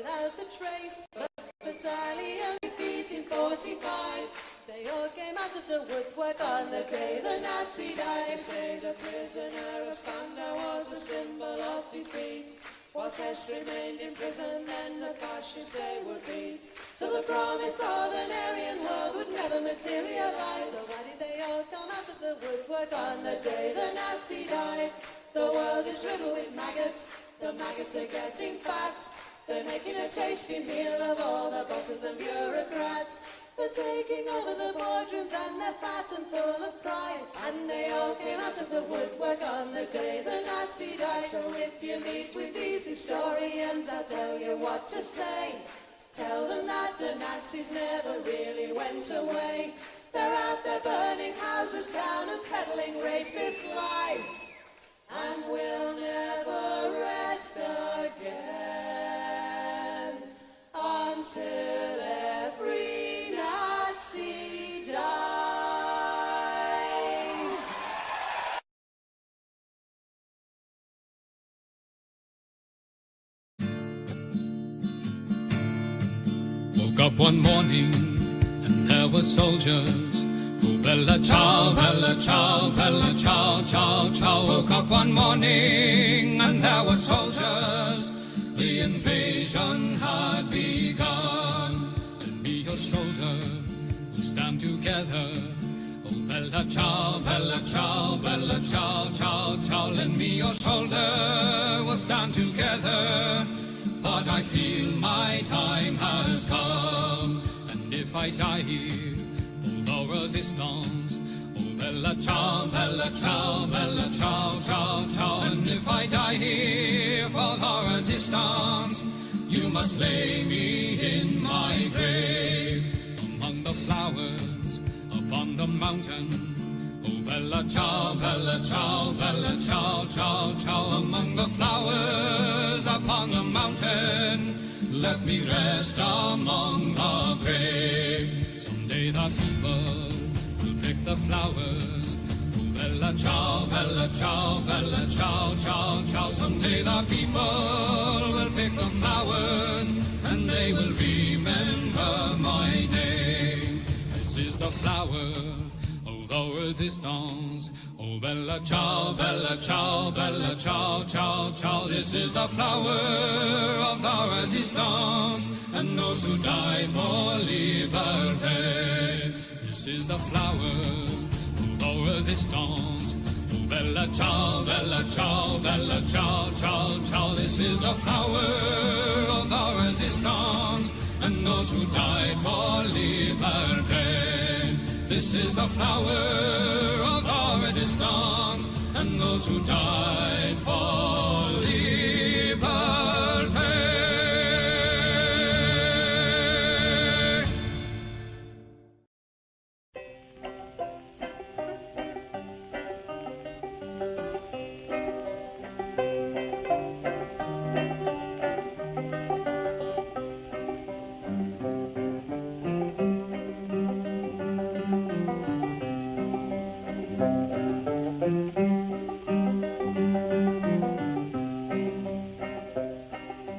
without a trace. The battalion defeat in 45. They all came out of the woodwork on the day the Nazi died. They say the prisoner of Spandau was a symbol of defeat. Whilst Hess remained in prison, then the fascists they would beat. So the promise of an Aryan world would never materialize. So why did they all come out of the woodwork on the day the Nazi died? The world is riddled with maggots. The maggots are getting fat. They're making a tasty meal of all the bosses and bureaucrats. They're taking over the boardrooms and they're fat and full of pride. And they all came out of the woodwork on the day the Nazi died. So if you meet with these historians, I'll tell you what to say. Tell them that the Nazis never really went away. They're out there burning houses down and peddling racist lies. And we'll never rest again until every Nazi dies. Woke up one morning and there were soldiers. Oh, bella ciao, bella ciao, bella ciao, ciao, ciao. Woke up one morning and there were soldiers. The invasion had begun. Lend me your shoulder, we'll stand together. Oh, bella ciao, bella ciao, bella ciao, ciao, ciao. Lend me your shoulder, we'll stand together. But I feel my time has come, and if I die here for the resistance, oh, bella ciao, bella ciao, bella ciao, ciao, ciao. And if I die here for the resistance, you must lay me in my grave among the flowers upon the mountain. Oh, bella ciao, bella ciao, bella ciao, ciao, ciao. Among the flowers upon the mountain, let me rest among the brave. Someday the people will pick the flowers. Oh, bella ciao, bella ciao, bella ciao, ciao, ciao. Someday the people will pick the flowers, and they will remember my name. This is the flower of the resistance. Oh, bella ciao, bella ciao, bella ciao, ciao, ciao. This is the flower of the resistance, and those who died for liberty. This is the flower of the resistance. Oh, bella ciao, bella ciao, bella ciao, ciao, ciao. This is the flower of the resistance, and those who died for liberty. This is the flower of our resistance, and those who died for liberty.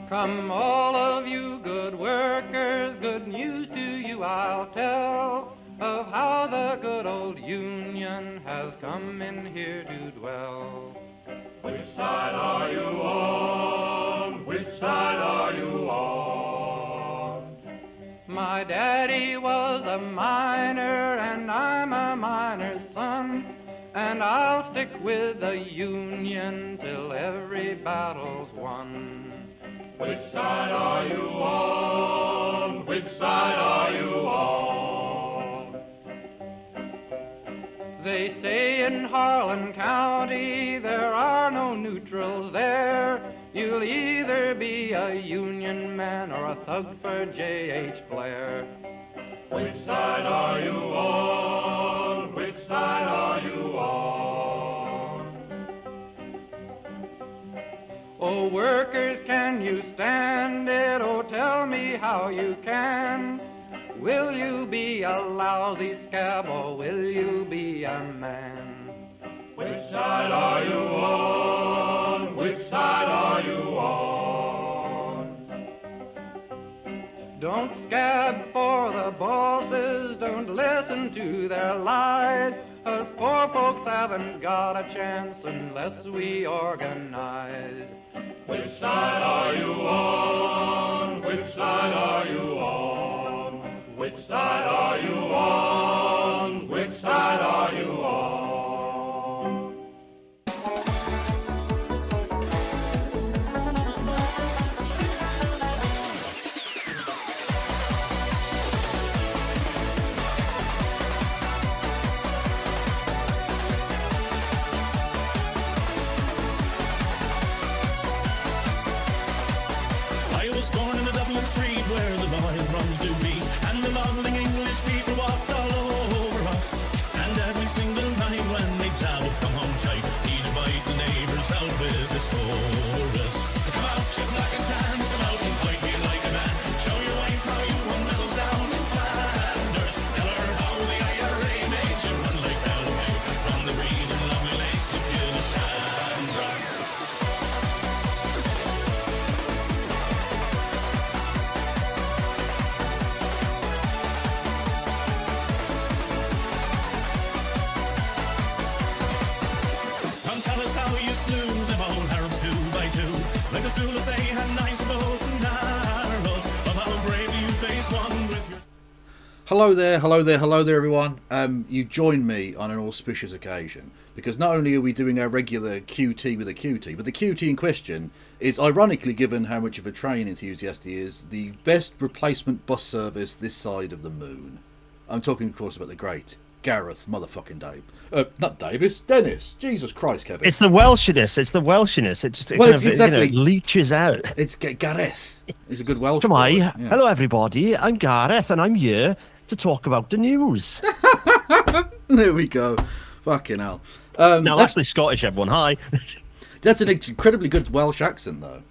Come all of you good workers, good news to you I'll tell, of how the good old Union has come in here to dwell. Which side are you on? Which side are you on? My daddy was a miner and I'm a miner's son, and I'll stick with the Union till every battle's won. Which side are you on? Which side are you on? They say in Harlan County there are no neutrals there. You'll either be a Union man or a thug for J.H. Blair. Which side are you on? Which side are you on? Oh, workers, can you stand it? Oh, tell me how you can. Will you be a lousy scab or will you be a man? Which side are you on? Which side are you on? Don't scab for the bosses, don't listen to their lies. Us poor folks haven't got a chance unless we organize. Which side are you on? Which side are you on? Which side are you on? Which side are you on? I was born in a Dublin street where the loyal drums do beat, and the lovely English people walked all over us. And every single night when they tell come home tight, he'd invite the neighbours out with his chorus. Come out, you black and tans, come out and fight me like a man. Show your wife how you won medals down in Flanders. Tell her how the IRA made you run like hell away from the green and lovely lace of Gillishandra. Tell us how you slew them old Arabs 2 by 2. Like the Zulus, they had knives and bows and arrows. Of how brave you faced one with your... Hello there, everyone. You join me on an auspicious occasion, because not only are we doing our regular QT with a Cutie, but the Cutie in question is, ironically given how much of a train enthusiast he is, the best replacement bus service this side of the moon. I'm talking, of course, about the great Gareth motherfucking Dennis. Jesus Christ, Kevin. It's the Welshiness. It leaches out. It's Gareth. He's a good Welsh Come boy. on. Yeah. Hello, everybody. I'm Gareth, and I'm here to talk about the news. There we go. Fucking hell. No, actually Scottish, everyone. Hi. That's an incredibly good Welsh accent, though.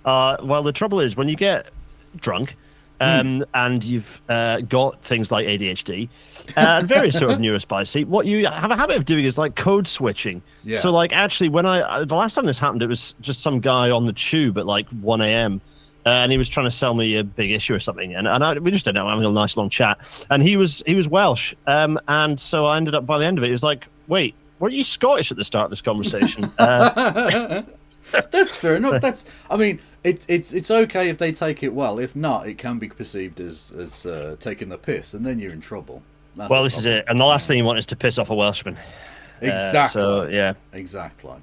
Well, the trouble is, when you get drunk, and you've got things like ADHD and various sort of neurospicy, what you have a habit of doing is like code switching. Yeah. So like actually when the last time this happened, it was just some guy on the tube at like 1 a.m. And he was trying to sell me a big issue or something, and we just ended up having a nice long chat. And he was Welsh, and so I ended up by the end of it, he was like, "Wait, weren't you Scottish at the start of this conversation?" That's fair enough. It's okay if they take it well. If not, it can be perceived as taking the piss, and then you're in trouble. Well, this is it. And the last thing you want is to piss off a Welshman. Exactly. So, yeah. Exactly.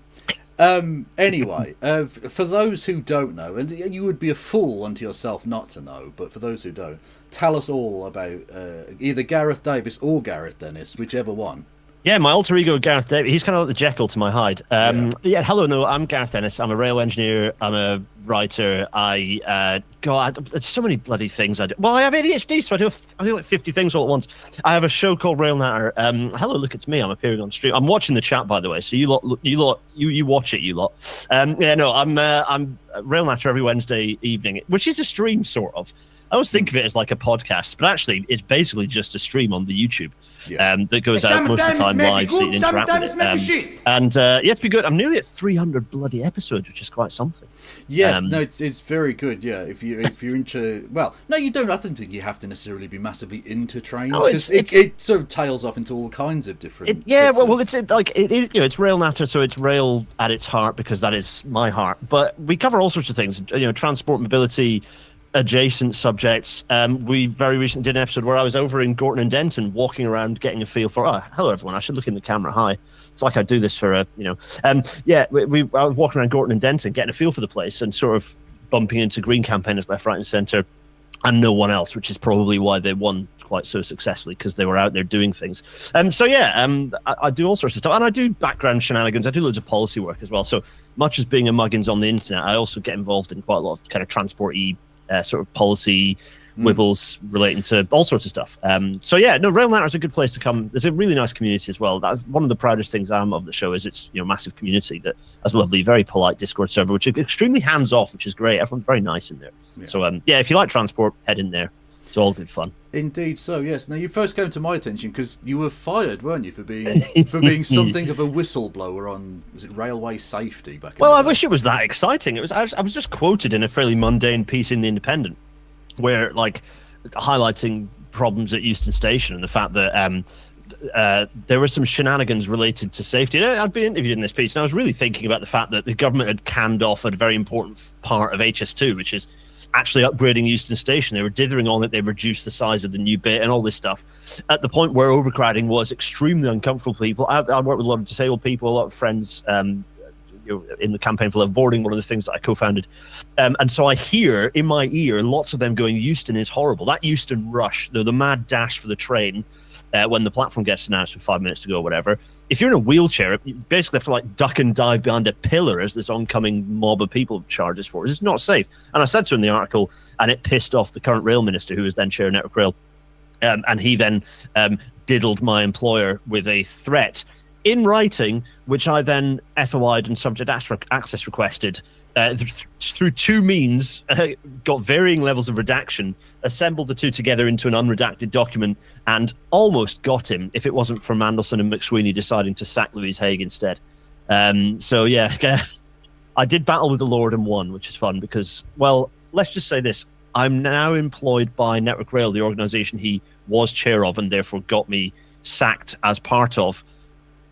Anyway, for those who don't know, and you would be a fool unto yourself not to know, but for those who don't, tell us all about either Gareth Davis or Gareth Dennis, whichever one. Yeah, my alter ego, Gareth Davis. He's kind of like the Jekyll to my Hyde. Hello, I'm Gareth Dennis. I'm a rail engineer. I'm a writer. There's so many bloody things I do. Well, I have ADHD, so I do like 50 things all at once. I have a show called Rail Natter. Hello, look, it's me. I'm appearing on stream. I'm watching the chat, by the way. So you watch it, you lot. I'm Rail Natter every Wednesday evening, which is a stream sort of. I always think of it as like a podcast, but actually it's basically just a stream on the YouTube that goes out most of the time live, so you can interact with it. It's been good. I'm nearly at 300 bloody episodes, which is quite something. Yes, it's very good. Yeah, if you're into, well, no, you don't. I don't think you have to necessarily be massively into trains, because it sort of tails off into all kinds of different. It's Rail Natter, so it's rail at its heart, because that is my heart. But we cover all sorts of things, transport, mobility, adjacent subjects. We very recently did an episode where I was over in Gorton and Denton walking around getting a feel for, hello everyone, I should look in the camera, hi. It's like I do this for I was walking around Gorton and Denton getting a feel for the place and sort of bumping into green campaigners left, right and centre and no one else, which is probably why they won quite so successfully, because they were out there doing things. I do all sorts of stuff, and I do background shenanigans. I do loads of policy work as well. So much as being a muggins on the internet, I also get involved in quite a lot of kind of transport-y sort of policy wibbles relating to all sorts of stuff. Rail Natter is a good place to come. There's a really nice community as well. That's one of the proudest things of the show, is it's massive community that has a lovely, very polite Discord server, which is extremely hands-off, which is great. Everyone's very nice in there. Yeah. So if you like transport, head in there. It's all good fun. Indeed so, yes. Now, you first came to my attention because you were fired, weren't you, for being something of a whistleblower on, was it railway safety back in the day? I wish it was that exciting. I was just quoted in a fairly mundane piece in The Independent. where like highlighting problems at Euston Station and the fact that there were some shenanigans related to safety. And I'd been interviewed in this piece, and I was really thinking about the fact that the government had canned off a very important part of HS2, which is actually upgrading Euston Station. They were dithering on it. They reduced the size of the new bit and all this stuff at the point where overcrowding was extremely uncomfortable for people. I work with a lot of disabled people, a lot of friends in the campaign for level boarding, one of the things that I co-founded. And so I hear in my ear lots of them going, Euston is horrible. That Euston rush, the mad dash for the train when the platform gets announced with 5 minutes to go or whatever. If you're in a wheelchair, you basically have to like duck and dive behind a pillar as this oncoming mob of people charges for. It's not safe. And I said so in the article, and it pissed off the current rail minister, who was then chair of Network Rail. And he then diddled my employer with a threat in writing, which I then FOI'd and subject access requested through two means, got varying levels of redaction, assembled the two together into an unredacted document, and almost got him if it wasn't for Mandelson and McSweeney deciding to sack Louise Haig instead. So yeah, I did battle with the Lord and won, which is fun because, well, let's just say this. I'm now employed by Network Rail, the organisation he was chair of and therefore got me sacked as part of.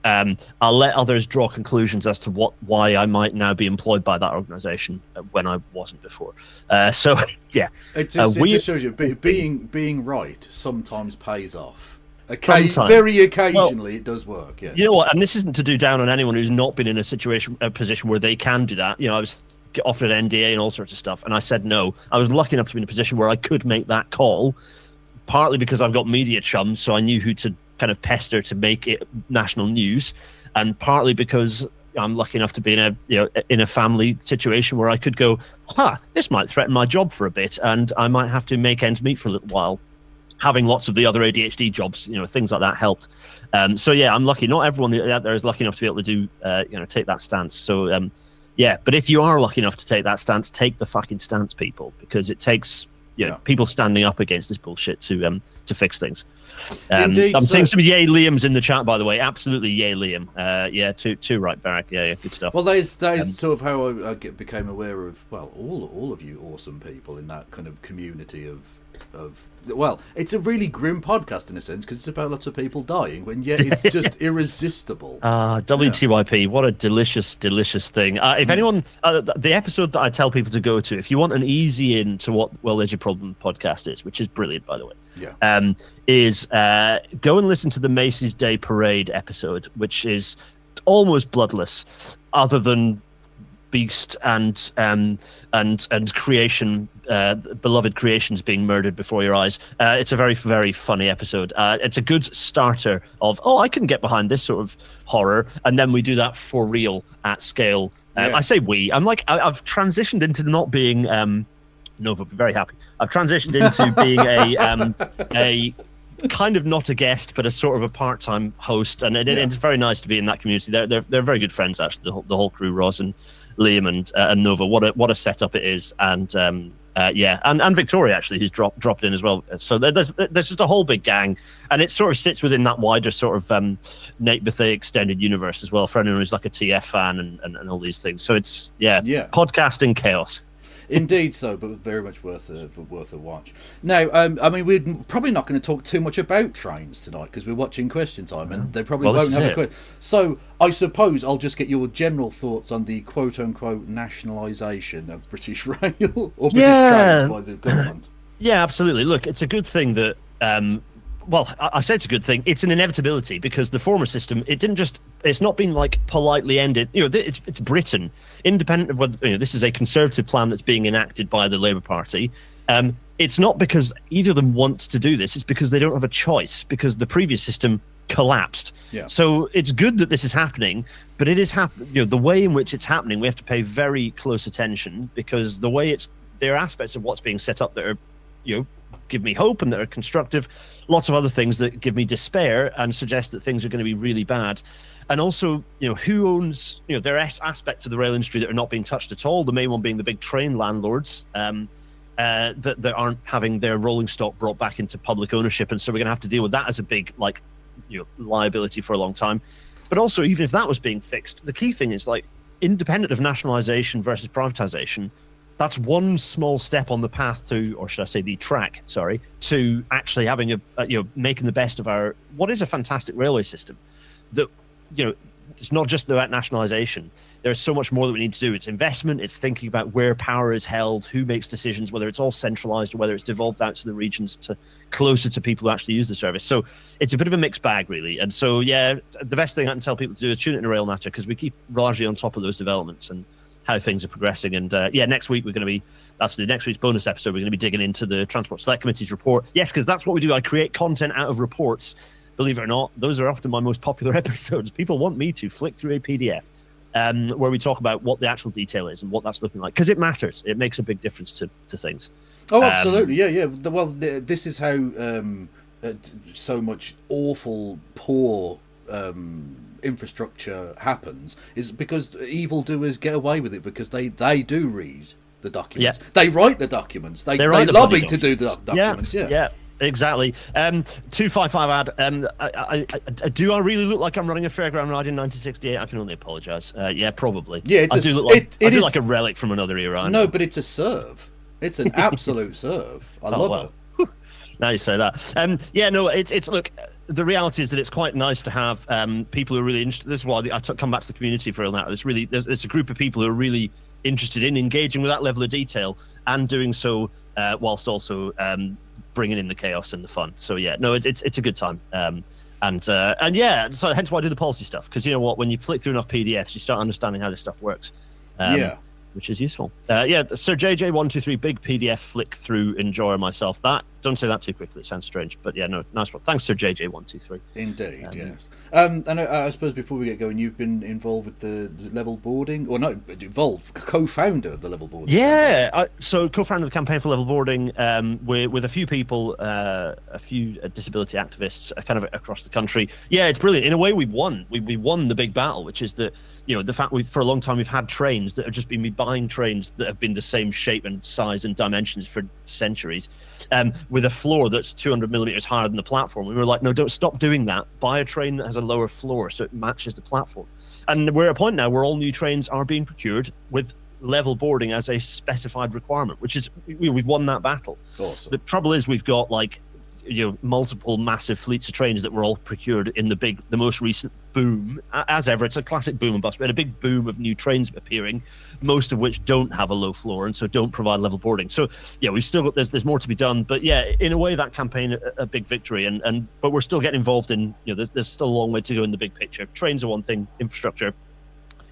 I'll let others draw conclusions as to why I might now be employed by that organisation when I wasn't before. So yeah, it just shows you being right sometimes pays off. Very occasionally, it does work. Yeah, you know what? And this isn't to do down on anyone who's not been in a position where they can do that. You know, I was offered an NDA and all sorts of stuff, and I said no. I was lucky enough to be in a position where I could make that call, partly because I've got media chums, so I knew who to kind of pester to make it national news, and partly because I'm lucky enough to be in a family situation where I could go, this might threaten my job for a bit, and I might have to make ends meet for a little while. Having lots of the other ADHD jobs, things like that helped. So yeah, I'm lucky. Not everyone out there is lucky enough to be able to do, take that stance. So yeah, but if you are lucky enough to take that stance, take the fucking stance, people, because it takes people standing up against this bullshit to fix things. Indeed, I'm seeing some yay Liam's in the chat, by the way. Absolutely yay Liam. Too right, Barrack. Yeah, good stuff. Well, that is sort of how I became aware of all of you awesome people in that kind of community of well, it's a really grim podcast in a sense because it's about lots of people dying, and yet it's just irresistible. WTYP, what a delicious thing. If anyone, the episode that I tell people to go to, if you want an easy in to what Well There's Your Problem podcast is, which is brilliant, by the way, is go and listen to the Macy's Day Parade episode, which is almost bloodless, other than Beast and creation, beloved creations being murdered before your eyes. It's a very, very funny episode. It's a good starter of, I can get behind this sort of horror, and then we do that for real at scale. I say we. I'm like, I've transitioned into not being Nova will be very happy. I've transitioned into being a kind of not a guest, but a sort of a part-time host, and it's very nice to be in that community. They're very good friends, actually. The whole crew, Roz and Liam and Nova. What a setup it is, and and Victoria actually, who's dropped in as well. So there's just a whole big gang, and it sort of sits within that wider sort of Nate Bethea extended universe as well. For anyone who's like a TF fan and all these things. So it's podcasting chaos. Indeed, so, but very much worth a watch. Now, I mean, we're probably not going to talk too much about trains tonight because we're watching Question Time, and they probably won't have a question. So, I suppose I'll just get your general thoughts on the quote-unquote nationalisation of British Rail or British trains by the government. Yeah, absolutely. Look, it's a good thing that. I say it's a good thing. It's an inevitability because the former system, it's not been like politely ended. It's Britain, independent of whether this is a conservative plan that's being enacted by the Labour Party. It's not because either of them want to do this. It's because they don't have a choice because the previous system collapsed. Yeah. So it's good that this is happening, but it is happening. The way in which it's happening, we have to pay very close attention because the way there are aspects of what's being set up that are, give me hope and that are constructive. Lots of other things that give me despair and suggest that things are going to be really bad. And also, who owns, there are aspects of the rail industry that are not being touched at all. The main one being the big train landlords that aren't having their rolling stock brought back into public ownership. And so we're going to have to deal with that as a big, liability for a long time. But also, even if that was being fixed, the key thing is independent of nationalisation versus privatisation, that's one small step on the path to, or should I say the track, sorry, to actually having making the best of what is a fantastic railway system. That, it's not just about nationalisation. There's so much more that we need to do. It's investment. It's thinking about where power is held, who makes decisions, whether it's all centralised or whether it's devolved out to the regions, to closer to people who actually use the service. So it's a bit of a mixed bag, really. And so, the best thing I can tell people to do is tune into Rail Natter, because we keep largely on top of those developments and how things are progressing. And next week that's the next week's bonus episode. We're going to be digging into the Transport Select Committee's report. Yes, because that's what we do. I create content out of reports. Believe it or not, those are often my most popular episodes. People want me to flick through a PDF where we talk about what the actual detail is and what that's looking like, because it matters. It makes a big difference to things. Oh, absolutely. Yeah. Well, this is how so much awful, poor infrastructure happens, is because evildoers get away with it, because they do read the documents. Yeah. They write the documents. They lobby to do the documents. Yeah. Exactly. 255 ad. Do I really look like I'm running a fairground ride in 1968? I can only apologise. Yeah, probably. Yeah, I do look like a relic from another era. No, but it's a serve. It's an absolute serve. I love it. Now you say that. It's look. The reality is that it's quite nice to have people who are really interested. This is why I come back to the community for all that. There's a group of people who are really interested in engaging with that level of detail and doing so whilst also bringing in the chaos and the fun. So it's a good time. So hence why I do the policy stuff, because you know what, when you flick through enough PDFs, you start understanding how this stuff works. Which is useful. Sir JJ123, big PDF flick through enjoyer myself. Don't say that too quickly, it sounds strange, but nice one. Thanks, Sir JJ123. Indeed, yes. And I suppose before we get going, you've been involved with the level boarding, or not involved, co-founder of the level boarding. So co-founder of the campaign for level boarding with a few people, a few disability activists kind of across the country. Yeah, it's brilliant. In a way, we won. We won the big battle, which is that, the fact for a long time we've had trains that have just been buying trains that have been the same shape and size and dimensions for centuries, with a floor that's 200 millimeters higher than the platform. We were like, no, don't stop doing that. Buy a train that has a lower floor so it matches the platform. And we're at a point now where all new trains are being procured with level boarding as a specified requirement, which is, we've won that battle. Awesome. The trouble is we've got multiple massive fleets of trains that were all procured in the most recent boom. As ever, it's a classic boom and bust. We had a big boom of new trains appearing, most of which don't have a low floor and so don't provide level boarding. So we've still got there's more to be done, but in a way that campaign a big victory, but we're still getting involved in there's still a long way to go in the big picture. Trains are one thing, infrastructure,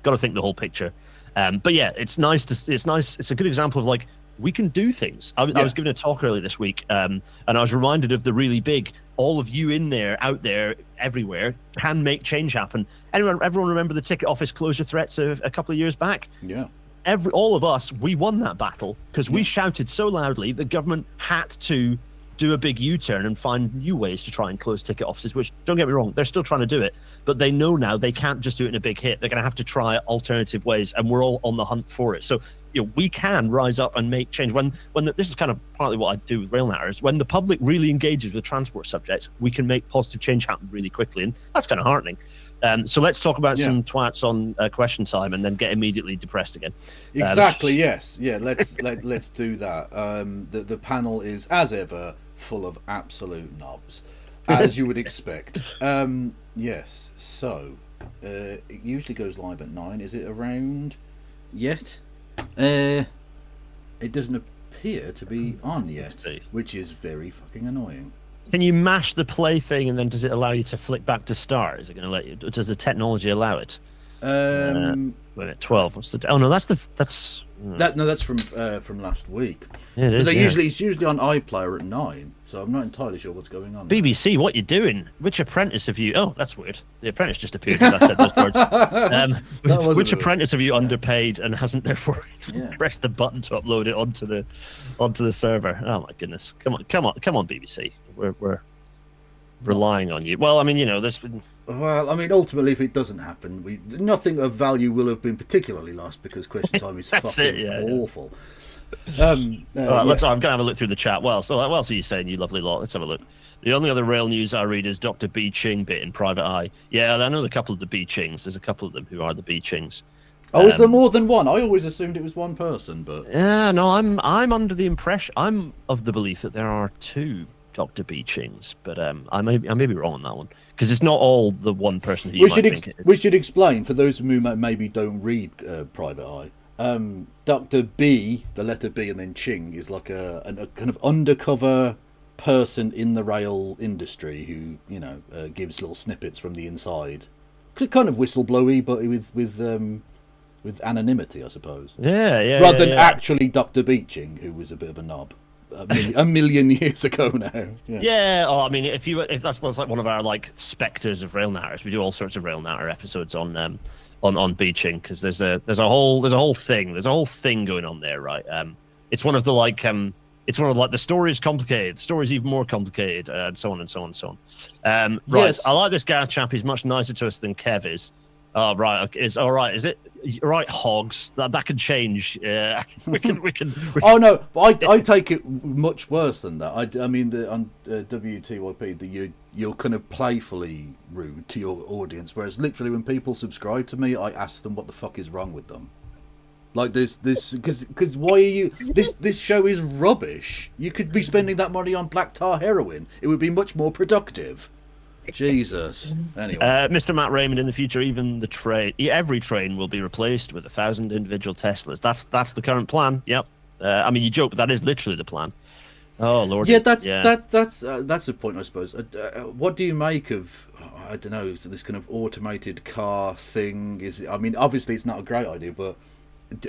got to think the whole picture. It's nice. It's a good example of we can do things. I was giving a talk earlier this week, and I was reminded of the really big, all of you out there, everywhere, can make change happen. Everyone remember the ticket office closure threats a couple of years back? Yeah. All of us, we won that battle because we shouted so loudly the government had to do a big U-turn and find new ways to try and close ticket offices, which, don't get me wrong, they're still trying to do it, but they know now they can't just do it in a big hit. They're going to have to try alternative ways, and we're all on the hunt for it. So we can rise up and make change. This is kind of partly what I do with Rail Natters. When the public really engages with transport subjects, we can make positive change happen really quickly, and that's kind of heartening. So let's talk about some twats on question time, and then get immediately depressed again. Exactly. Yes. Yeah. Let's do that. The panel is, as ever, full of absolute knobs, as you would expect. Yes. So it usually goes live at 9. Is it around yet? It doesn't appear to be on yet, which is very fucking annoying. Can you mash the play thing, and then does it allow you to flick back to start? Is it going to let you? Does the technology allow it? Wait a minute, 12. What's the? Oh no, that's from last week. Yeah, it is. It's usually on iPlayer at 9, so I'm not entirely sure what's going on. BBC, what you doing? Which apprentice have you? Oh, that's weird. The apprentice just appeared as I said those words. Which apprentice have you underpaid and hasn't therefore pressed the button to upload it onto the server? Oh my goodness! Come on, BBC. We're relying on you. Well, I mean, there's been. Well, I mean, ultimately, if it doesn't happen, nothing of value will have been particularly lost, because question time is fucking awful. I'm going to have a look through the chat. What else are you saying, you lovely lot? Let's have a look. The only other rail news I read is Dr. B. Ching bit in Private Eye. Yeah, I know a couple of the B. Chings. There's a couple of them who are the B. Chings. Oh, is there more than one? I always assumed it was one person, but Yeah, no, I'm under the impression, I'm of the belief that there are 2 Dr. B Chings, but I may be wrong on that one, because it's not all the one person who you might think it is. we should explain for those who maybe don't read Private Eye. Dr. B, the letter B, and then Ching is like a kind of undercover person in the rail industry who gives little snippets from the inside, kind of whistleblowy, but with anonymity, I suppose. Yeah. Rather than actually Dr. Beeching, who was a bit of a knob a million years ago now. Yeah. Oh, I mean, if that's like one of our like specters of rail narrators, we do all sorts of rail narrator episodes on Beeching, because there's a whole thing going on there, right? It's one of the like the story is complicated, the story is even more complicated, and so on and so on and so on. Right. Yes. I like this Gareth chap. He's much nicer to us than Kev is. Oh, right. Okay. It's all right. Is it right? Hogs. That could change. Yeah. We can. Oh no, I take it much worse than that. I mean, on WTYP, you're kind of playfully rude to your audience, whereas literally when people subscribe to me, I ask them what the fuck is wrong with them. Like this, because why are you? This show is rubbish. You could be spending that money on black tar heroin. It would be much more productive. Jesus. Anyway, Mr. Matt Raymond, in the future, even every train will be replaced with 1,000 individual Teslas. That's the current plan. Yep. I mean, you joke, but that is literally the plan. Oh Lord. Yeah, that's a point, I suppose. What do you make of? I don't know. This kind of automated car thing. I mean, obviously, it's not a great idea, but.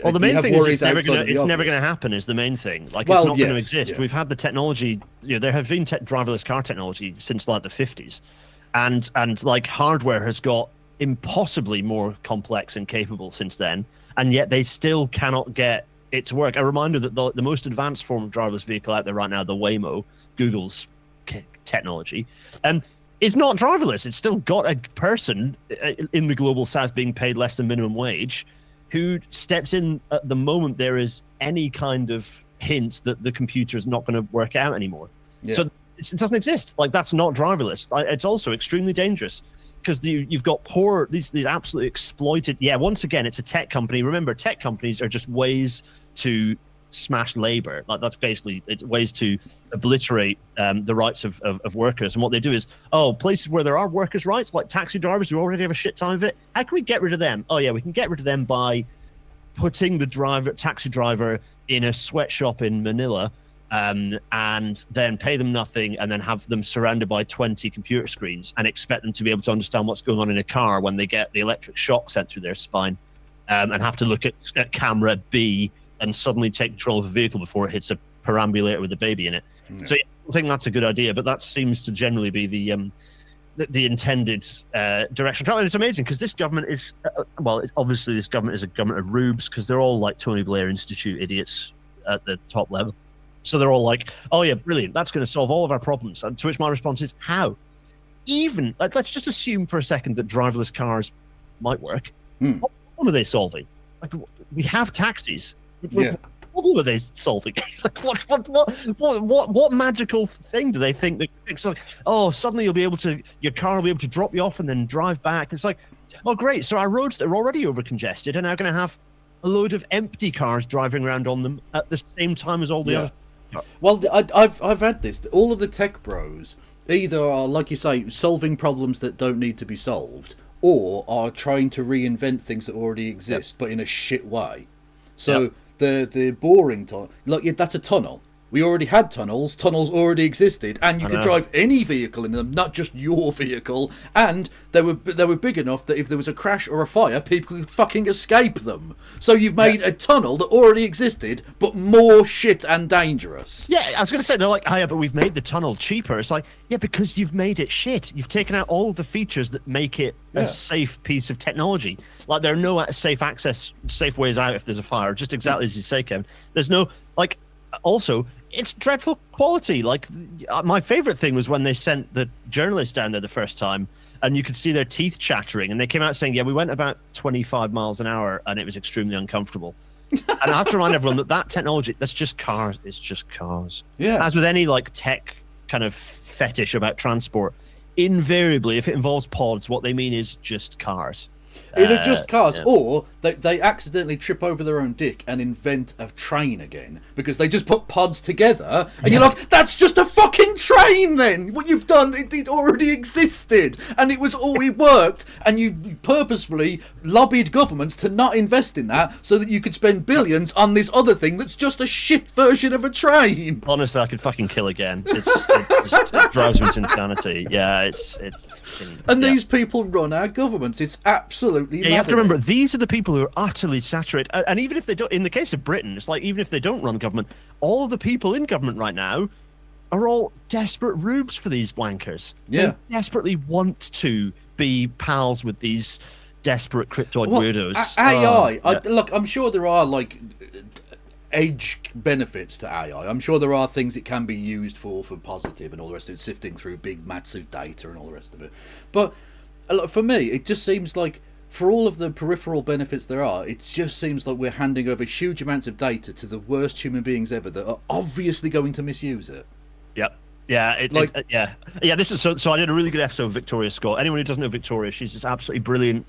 Well, the main thing is it's never going to happen. Is the main thing. Like, it's not going to exist. Yeah. We've had the technology. There have been driverless car technology since like the 50s, and like hardware has got impossibly more complex and capable since then, and yet they still cannot get it to work. A reminder that the most advanced form of driverless vehicle out there right now, the Waymo, Google's technology, is not driverless. It's still got a person in the global south being paid less than minimum wage, who steps in at the moment there is any kind of hint that the computer is not going to work out anymore. Yeah. So it doesn't exist. Like, that's not driverless. It's also extremely dangerous, because you've got these absolutely exploited. Yeah, once again, it's a tech company. Remember, tech companies are just ways to smash labor. Like, that's basically, it's ways to obliterate the rights of workers. And what they do is, places where there are workers' rights, like taxi drivers who already have a shit time of it, how can we get rid of them? Oh yeah, we can get rid of them by putting the taxi driver in a sweatshop in Manila, and then pay them nothing, and then have them surrounded by 20 computer screens and expect them to be able to understand what's going on in a car when they get the electric shock sent through their spine, and have to look at camera B and suddenly take control of a vehicle before it hits a perambulator with a baby in it. Yeah. So I think that's a good idea, but that seems to generally be the intended direction. And it's amazing, because this government is, obviously this government is a government of rubes, because they're all like Tony Blair Institute idiots at the top level. So they're all like, oh yeah, brilliant, that's going to solve all of our problems. And to which my response is, how? Even, let's just assume for a second that driverless cars might work. What problem are they solving? Like, we have taxis. Yeah. What problem are they solving? Like, what magical thing do they think that it's like, suddenly your car will be able to drop you off and then drive back? It's like, oh great, so our roads that are already over congested are now going to have a load of empty cars driving around on them at the same time as all the other. Well, I've had this. All of the tech bros either are, like you say, solving problems that don't need to be solved, or are trying to reinvent things that already exist, but in a shit way. So the boring tunnel, that's a tunnel. We already had tunnels. Tunnels already existed, and you could drive any vehicle in them, not just your vehicle. And they were big enough that if there was a crash or a fire, people could fucking escape them. So you've made a tunnel that already existed, but more shit and dangerous. Yeah, I was going to say, they're like, but we've made the tunnel cheaper. It's like, yeah, because you've made it shit. You've taken out all of the features that make it a safe piece of technology. Like, there are no safe ways out if there's a fire. Just exactly as you say, Kevin. There's no, like, also, it's dreadful quality. Like, my favorite thing was when they sent the journalists down there the first time, and you could see their teeth chattering, and they came out saying, we went about 25 miles an hour and it was extremely uncomfortable. And I have to remind everyone that technology, that's just cars. It's just cars. Yeah. As with any like tech kind of fetish about transport, invariably, if it involves pods, what they mean is just cars. Either just cars, yeah. or they accidentally trip over their own dick and invent a train again because they just put pods together, and you're like, that's just a fucking train then! What you've done, it already existed, and it worked, and you purposefully lobbied governments to not invest in that so that you could spend billions on this other thing that's just a shit version of a train! Honestly, I could fucking kill again. It drives me to insanity. Yeah, it's And yeah. these people run our governments. It's absolutely Yeah, you have to maddening. remember, these are the people who are utterly saturated. And even if they don't, in the case of Britain, it's like, even if they don't run government, all of the people in government right now are all desperate rubes for these wankers. Yeah. They desperately want to be pals with these desperate cryptoid Well, weirdos. AI. Yeah. Look, I'm sure there are like edge benefits to AI. I'm sure there are things it can be used for positive and all the rest of it, sifting through big massive data and all the rest of it. But for me, it just seems like, for all of the peripheral benefits there are, it just seems like we're handing over huge amounts of data to the worst human beings ever that are obviously going to misuse it. Yep. Yeah, yeah. This is so. I did a really good episode of Victoria Scott. Anyone who doesn't know Victoria, she's this absolutely brilliant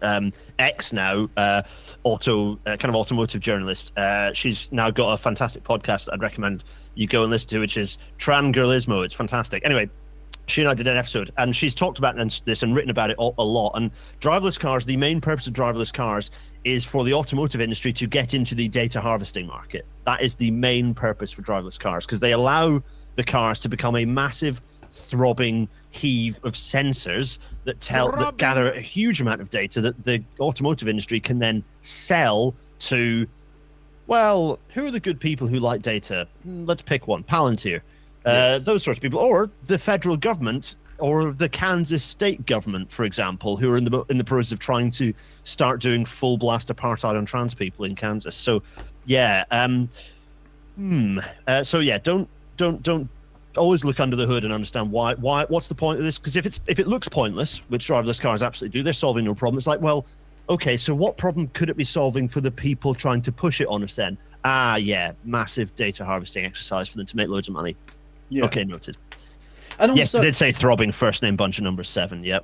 ex now kind of automotive journalist. She's now got a fantastic podcast that I'd recommend you go and listen to, which is Trangirlismo. It's fantastic. Anyway, she and I did an episode, and she's talked about this and written about it a lot. And driverless cars, the main purpose of driverless cars is for the automotive industry to get into the data harvesting market. That is the main purpose for driverless cars, because they allow the cars to become a massive throbbing heave of sensors that gather a huge amount of data that the automotive industry can then sell to, well, who are the good people who like data? Let's pick one. Palantir. Yes. Those sorts of people, or the federal government, or the Kansas state government, for example, who are in the process of trying to start doing full blast apartheid on trans people in Kansas. So, yeah, don't always look under the hood and understand why. What's the point of this? Because if it looks pointless, which driverless cars absolutely do, they're solving no problem. It's like, well, okay, so what problem could it be solving for the people trying to push it on us then? Yeah, massive data harvesting exercise for them to make loads of money. Yeah. Okay, noted. And also, Yes, I did say throbbing first name bunch of number 7. Yep.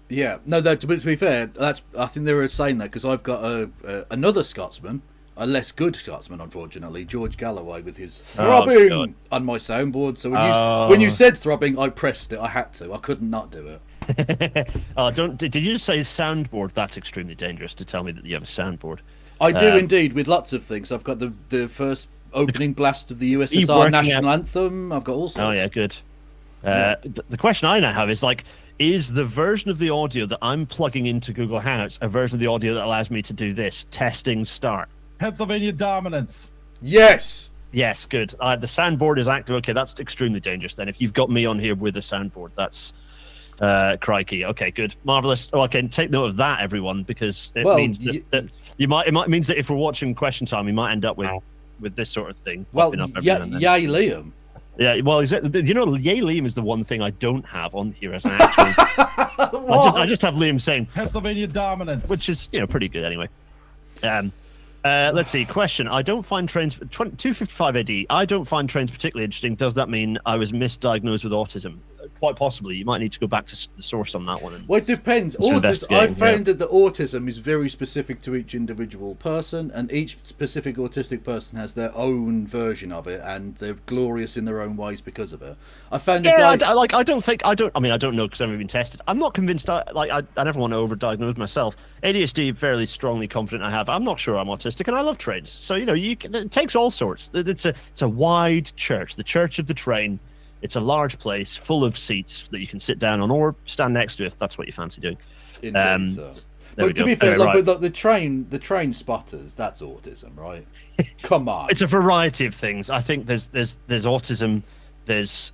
Yeah, no. To be fair, I think they were saying that because I've got another Scotsman, a less good Scotsman, unfortunately, George Galloway, with his throbbing on my soundboard. So when you said throbbing, I pressed it. I had to. I couldn't not do it. Did you just say soundboard? That's extremely dangerous to tell me that you have a soundboard. I do indeed, with lots of things. I've got the first opening blast of the USSR national anthem. I've got all sorts. Oh yeah, good. The question I now have is is the version of the audio that I'm plugging into Google Hangouts a version of the audio that allows me to do this? Testing start. Pennsylvania dominance. Yes. Yes, good. The soundboard is active. Okay, that's extremely dangerous then. If you've got me on here with a soundboard, that's crikey. Okay, good. Marvelous. Oh, okay, take note of that, everyone, because it means that it means that if we're watching Question Time, we might end up with this sort of thing. Well, popping up every now and then. yay, Liam. Yeah, well, yay Liam is the one thing I don't have on here as an actual. I just have Liam saying Pennsylvania dominance, which is pretty good anyway. Let's see. Question: I don't find trains 255 AD. I don't find trains particularly interesting. Does that mean I was misdiagnosed with autism? Quite possibly. You might need to go back to the source on that one. Well, it depends. I've found that the autism is very specific to each individual person, and each specific autistic person has their own version of it, and they're glorious in their own ways because of it. I found I don't know because I've never been tested. I'm not convinced. I never want to overdiagnose myself. ADHD, fairly strongly confident I have. I'm not sure I'm autistic, and I love trains. So it takes all sorts. It's a wide church, the church of the train. It's a large place full of seats that you can sit down on or stand next to if that's what you fancy doing. Indeed, but to be fair, but the train spotters, that's autism, right? Come on. It's a variety of things. I think there's autism, there's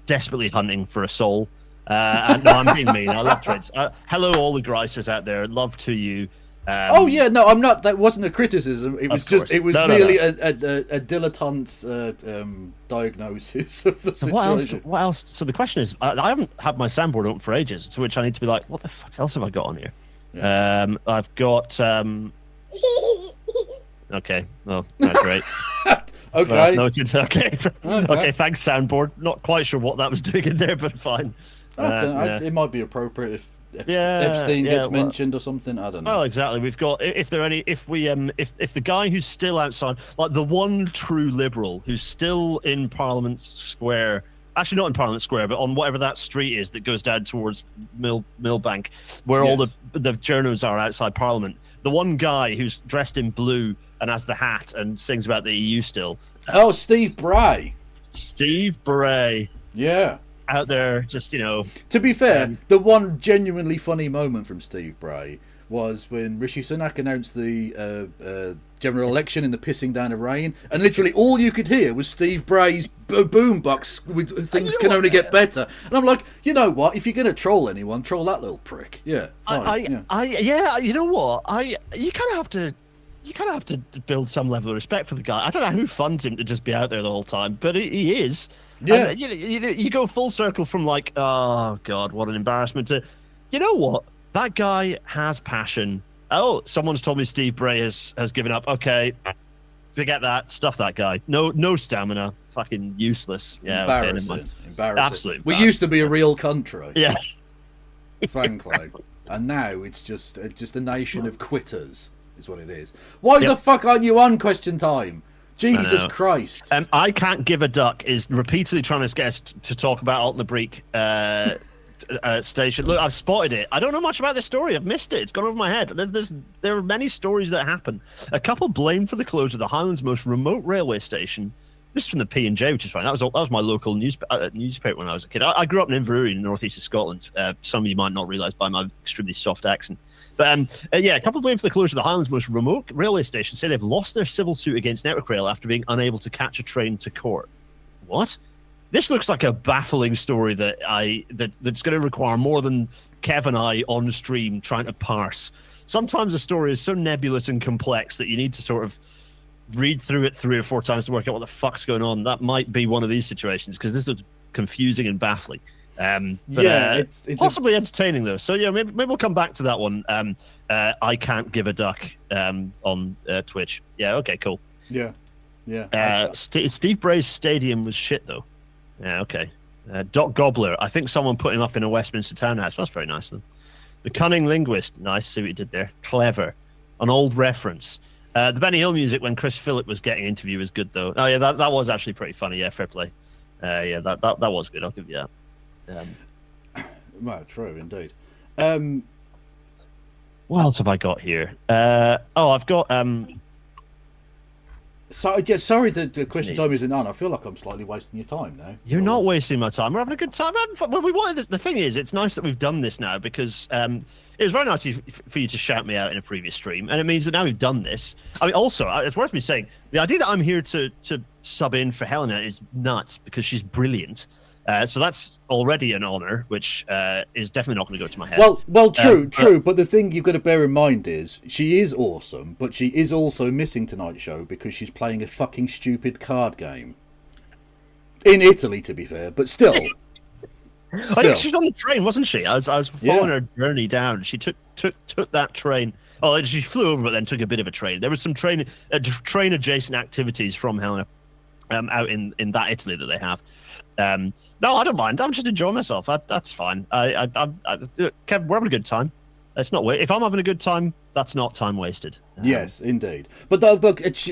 desperately hunting for a soul. And no, I'm being mean. I love trains. Hello, all the Grisers out there. Love to you. I'm not. That wasn't a criticism. It was just. It was merely a dilettante's diagnosis of the situation. What else? So the question is, I haven't had my soundboard open for ages. To which I need to be like, what the fuck else have I got on here? Yeah. I've got. Okay. Well, that's great. Okay. Noted. Okay. Okay. Thanks, soundboard. Not quite sure what that was doing in there, but fine. It might be appropriate Epstein gets well, mentioned or something. I don't know. Well, exactly. We've got if the guy who's still outside, like the one true liberal who's still in Parliament Square, actually not in Parliament Square, but on whatever that street is that goes down towards Millbank, where all the journos are outside Parliament. The one guy who's dressed in blue and has the hat and sings about the EU still. Oh, Steve Bray. Steve Bray. Yeah. Out there, just, To be fair, the one genuinely funny moment from Steve Bray was when Rishi Sunak announced the general election in the pissing down of rain, and literally all you could hear was Steve Bray's boombox with things can only get better. And I'm like, you know what? If you're going to troll anyone, troll that little prick. Yeah. Fine. You know what? You kind of have to build some level of respect for the guy. I don't know who funds him to just be out there the whole time, but he is. Yeah. And, you go full circle from like, oh God, what an embarrassment to, you know what? That guy has passion. Oh, someone's told me Steve Bray has given up. Okay, forget that. Stuff that guy. No stamina. Fucking useless. Yeah. Embarrassing. Embarrassing. Absolutely. We used to be a real country. Yeah. Frankly. And now it's just a nation of quitters, is what it is. Why the fuck aren't you on Question Time? Jesus Christ. I Can't Give a Duck is repeatedly trying to get us to talk about Alton Breek station. Look, I've spotted it. I don't know much about this story. I've missed it. It's gone over my head. There are many stories that happen. A couple blamed for the closure of the Highlands' most remote railway station. This is from the P&J, which is fine. That was my local newspaper when I was a kid. I grew up in Inverurie in the northeast of Scotland. Some of you might not realise by my extremely soft accent. But a couple blamed for the closure of the Highlands' most remote railway station say they've lost their civil suit against Network Rail after being unable to catch a train to court. What? This looks like a baffling story that's going to require more than Kev and I on stream trying to parse. Sometimes a story is so nebulous and complex that you need to sort of read through it 3 or 4 times to work out what the fuck's going on. That might be one of these situations because this looks confusing and baffling. It's possibly entertaining though. So yeah, maybe we'll come back to that one. I Can't Give a Duck on Twitch. Yeah, okay, cool. Yeah. Steve Bray's stadium was shit though. Yeah, okay. Doc Gobbler, I think someone put him up in a Westminster townhouse. That's very nice then. The Cunning Linguist, nice. See what you did there. Clever. An old reference. The Benny Hill music when Chris Phillip was getting interviewed was good though. Oh yeah, that was actually pretty funny. Yeah, fair play. That was good. I'll give you that. Well, true indeed. What else have I got here? I've got sorry the Question Time isn't on. I feel like I'm slightly wasting your time now. You're not wasting my time. We're having a good time. Well, we wanted the thing is, it's nice that we've done this now because it was very nice for you to shout me out in a previous stream, and it means that now we've done this. I mean, also, it's worth me saying the idea that I'm here to sub in for Helena is nuts because she's brilliant. So that's already an honour, which is definitely not going to go to my head. Well, true. But the thing you've got to bear in mind is she is awesome, but she is also missing tonight's show because she's playing a fucking stupid card game. In Italy, to be fair, but still. I think she's on the train, wasn't she? I was following her journey down. She took that train. Oh, she flew over, but then took a bit of a train. There was some train adjacent activities from Helena out in that Italy that they have. No, I don't mind. I'm just enjoying myself. That's fine. Kev, we're having a good time. It's not. If I'm having a good time, that's not time wasted. Yes, indeed. But look, it's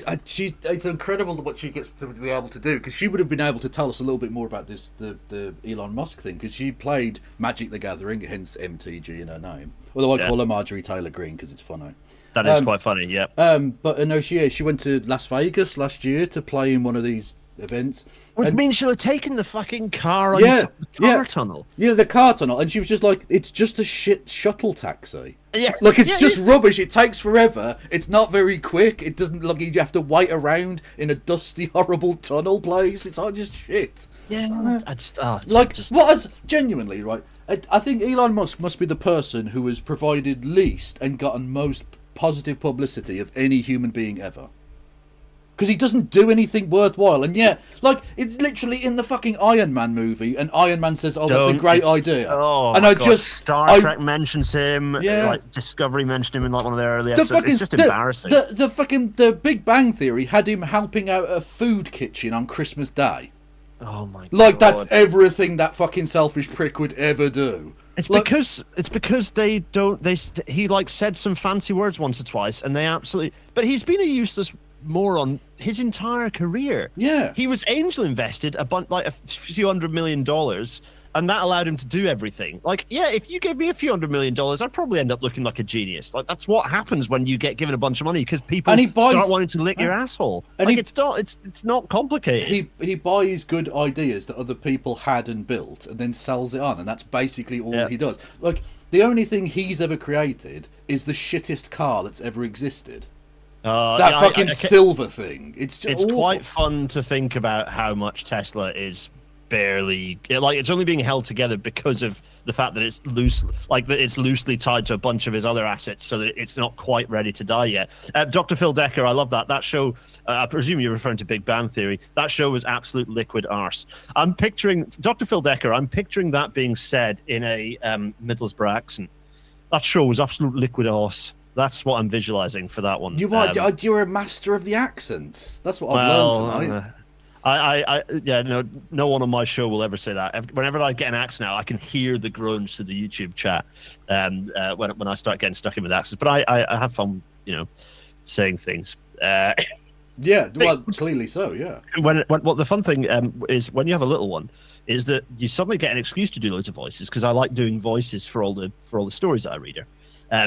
incredible what she gets to be able to do because she would have been able to tell us a little bit more about the Elon Musk thing because she played Magic the Gathering, hence MTG in her name. Although I call her Marjorie Taylor Greene because it's funny. That is quite funny. Yeah. But no, she went to Las Vegas last year to play in one of these events. Which means she'll have taken the fucking car on the car tunnel. Yeah, the car tunnel. And she was just like, it's just a shit shuttle taxi. Yes. Like, it's just rubbish. It takes forever. It's not very quick. It doesn't, like, you have to wait around in a dusty, horrible tunnel place. It's all just shit. Yeah. Genuinely, right? I think Elon Musk must be the person who has provided least and gotten most positive publicity of any human being ever. Because he doesn't do anything worthwhile. And yeah, like, it's literally in the fucking Iron Man movie, and Iron Man says, that's a great idea. Oh, and my God. Star Trek mentions him. Yeah. Like, Discovery mentioned him in like one of their early episodes. It's just embarrassing. The Big Bang Theory had him helping out a food kitchen on Christmas Day. Oh, my God. Like, that's everything that fucking selfish prick would ever do. It's because they don't. He like said some fancy words once or twice, and they absolutely. But he's been a useless moron his entire career. Yeah, he was angel invested a few $100 million, and that allowed him to do everything. Like, yeah, if you gave me a few $100 million, I'd probably end up looking like a genius. Like, that's what happens when you get given a bunch of money, because people start wanting to lick your asshole. And like, it's not complicated. He buys good ideas that other people had and built, and then sells it on, and that's basically all he does. Like, the only thing he's ever created is the shittest car that's ever existed. That silver thing. It's awful. Quite fun to think about how much Tesla is barely, like, it's only being held together because of the fact that it's loosely tied to a bunch of his other assets, so that it's not quite ready to die yet. Dr. Phil Decker, I love that show. I presume you're referring to Big Bang Theory. That show was absolute liquid arse. I'm picturing Dr. Phil Decker. I'm picturing that being said in a Middlesbrough accent. That show was absolute liquid arse. That's what I'm visualizing for that one. You're a master of the accents. That's what I've learned tonight. No one on my show will ever say that. Whenever I get an accent out, I can hear the groans through the YouTube chat when I start getting stuck in with accents. But I have fun, saying things. Yeah, well, clearly so. Yeah. When the fun thing is when you have a little one, is that you suddenly get an excuse to do loads of voices, because I like doing voices for all the stories that I read her.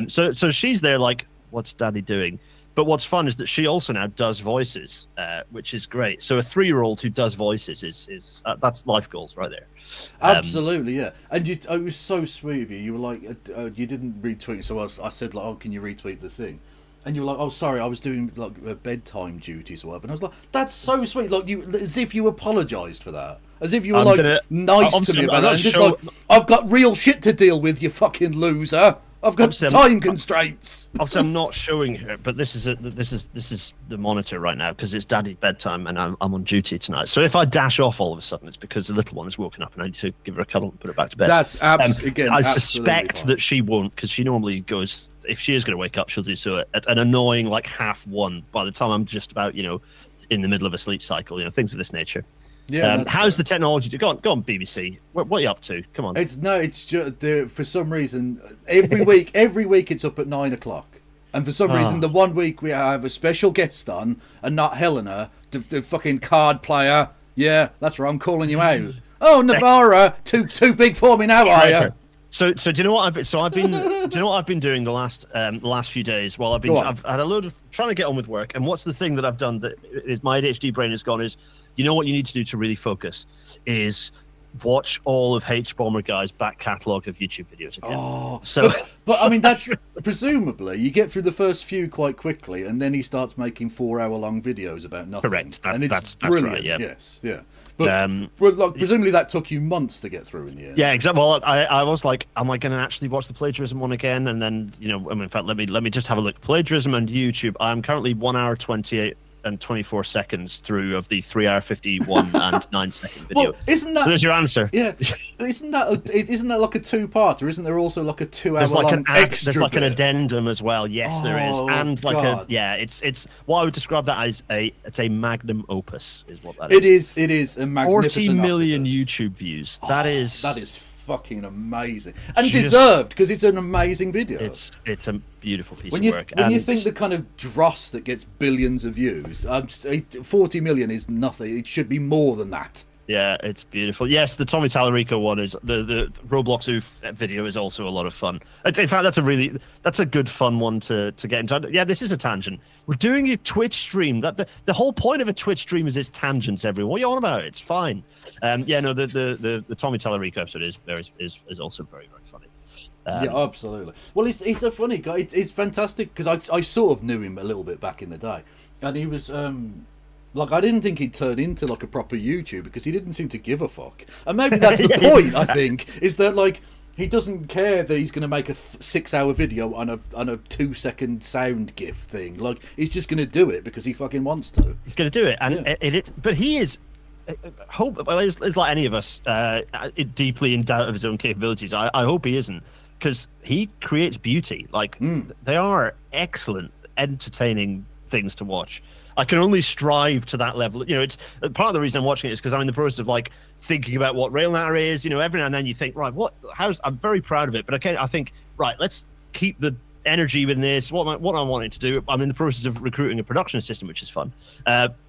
So she's there like, what's Daddy doing? But what's fun is that she also now does voices, which is great. So a 3-year-old who does voices is that's life goals right there. Absolutely, yeah. And it was so sweet of you. You were like, you didn't retweet, so I said like, oh, can you retweet the thing? And you were like, oh, sorry, I was doing like bedtime duties or whatever. And I was like, that's so sweet. Like, you, as if you apologised for that. As if you were nice to me about that. And just like, I've got real shit to deal with, you fucking loser. I've got time constraints. Obviously, I'm not showing her, but this is the monitor right now because it's Daddy's bedtime and I'm on duty tonight. So if I dash off all of a sudden, it's because the little one has woken up and I need to give her a cuddle and put her back to bed. That's again. I suspect that she won't, because she normally goes. If she is going to wake up, she'll do so at an annoying like 1:30 by the time I'm just about in the middle of a sleep cycle. Things of this nature. Yeah. How's the technology? Go on, BBC. What are you up to? Come on. It's just for some reason every week it's up at 9 o'clock, and for some reason the one week we have a special guest on and not Helena, the fucking card player. Yeah, that's right. I'm calling you out. Oh, Navarra, too big for me now, are you? So do you know what I've been doing the last few days while I've had a load of trying to get on with work, and what's the thing that I've done that is my ADHD brain has gone is, you know what you need to do to really focus is watch all of H-Bomber Guy's back catalogue of YouTube videos again. Oh, so but I mean that's presumably you get through the first few quite quickly, and then he starts making 4-hour-long videos about nothing. Correct. That's brilliant. Right, yeah. Yes, yeah. But presumably that took you months to get through in the end. Yeah, exactly. Well, I was like, am I going to actually watch the plagiarism one again? And then in fact, let me just have a look. Plagiarism and YouTube. I'm currently 1 hour 28 and 24 seconds through of the 3 hour 51 and 9 second video. Well, isn't that, so there's your answer. Yeah, isn't that like a 2-parter? Isn't there also like a 2-hour long extra? There's like an addendum as well. Yes, there is, and like it's what I would describe that as it's a magnum opus is what that is. It is a magnificent 40 million octopus. YouTube views. That is fucking amazing and deserved, because it's an amazing video. It's a beautiful piece of work. When you think the kind of dross that gets billions of views, 40 million is nothing. It should be more than that. Yeah, it's beautiful. Yes, the Tommy Tallarico one is the Roblox Oof video is also a lot of fun. In fact, that's a good fun one to get into. Yeah, this is a tangent. We're doing a Twitch stream. That the whole point of a Twitch stream is it's tangents. Everyone, what are you on about? It's fine. The Tommy Tallarico episode is also very, very funny. Yeah, absolutely. Well, he's a funny guy. It's fantastic because I sort of knew him a little bit back in the day, and he was. Like, I didn't think he'd turn into like a proper YouTuber because he didn't seem to give a fuck. And maybe that's the point, I think, is that like he doesn't care that he's going to make a 6-hour video on a 2-second sound GIF thing. Like, he's just going to do it because he fucking wants to. He's going to do it, and but he is. It's like any of us, deeply in doubt of his own capabilities. I hope he isn't, because he creates beauty. Like they are excellent, entertaining things to watch. I can only strive to that level. It's part of the reason I'm watching it is because I'm in the process of like thinking about what RailNatter is. Every now and then you think, right, I'm very proud of it, but I think, right, let's keep the energy in this. What I wanted to do, I'm in the process of recruiting a production assistant, which is fun.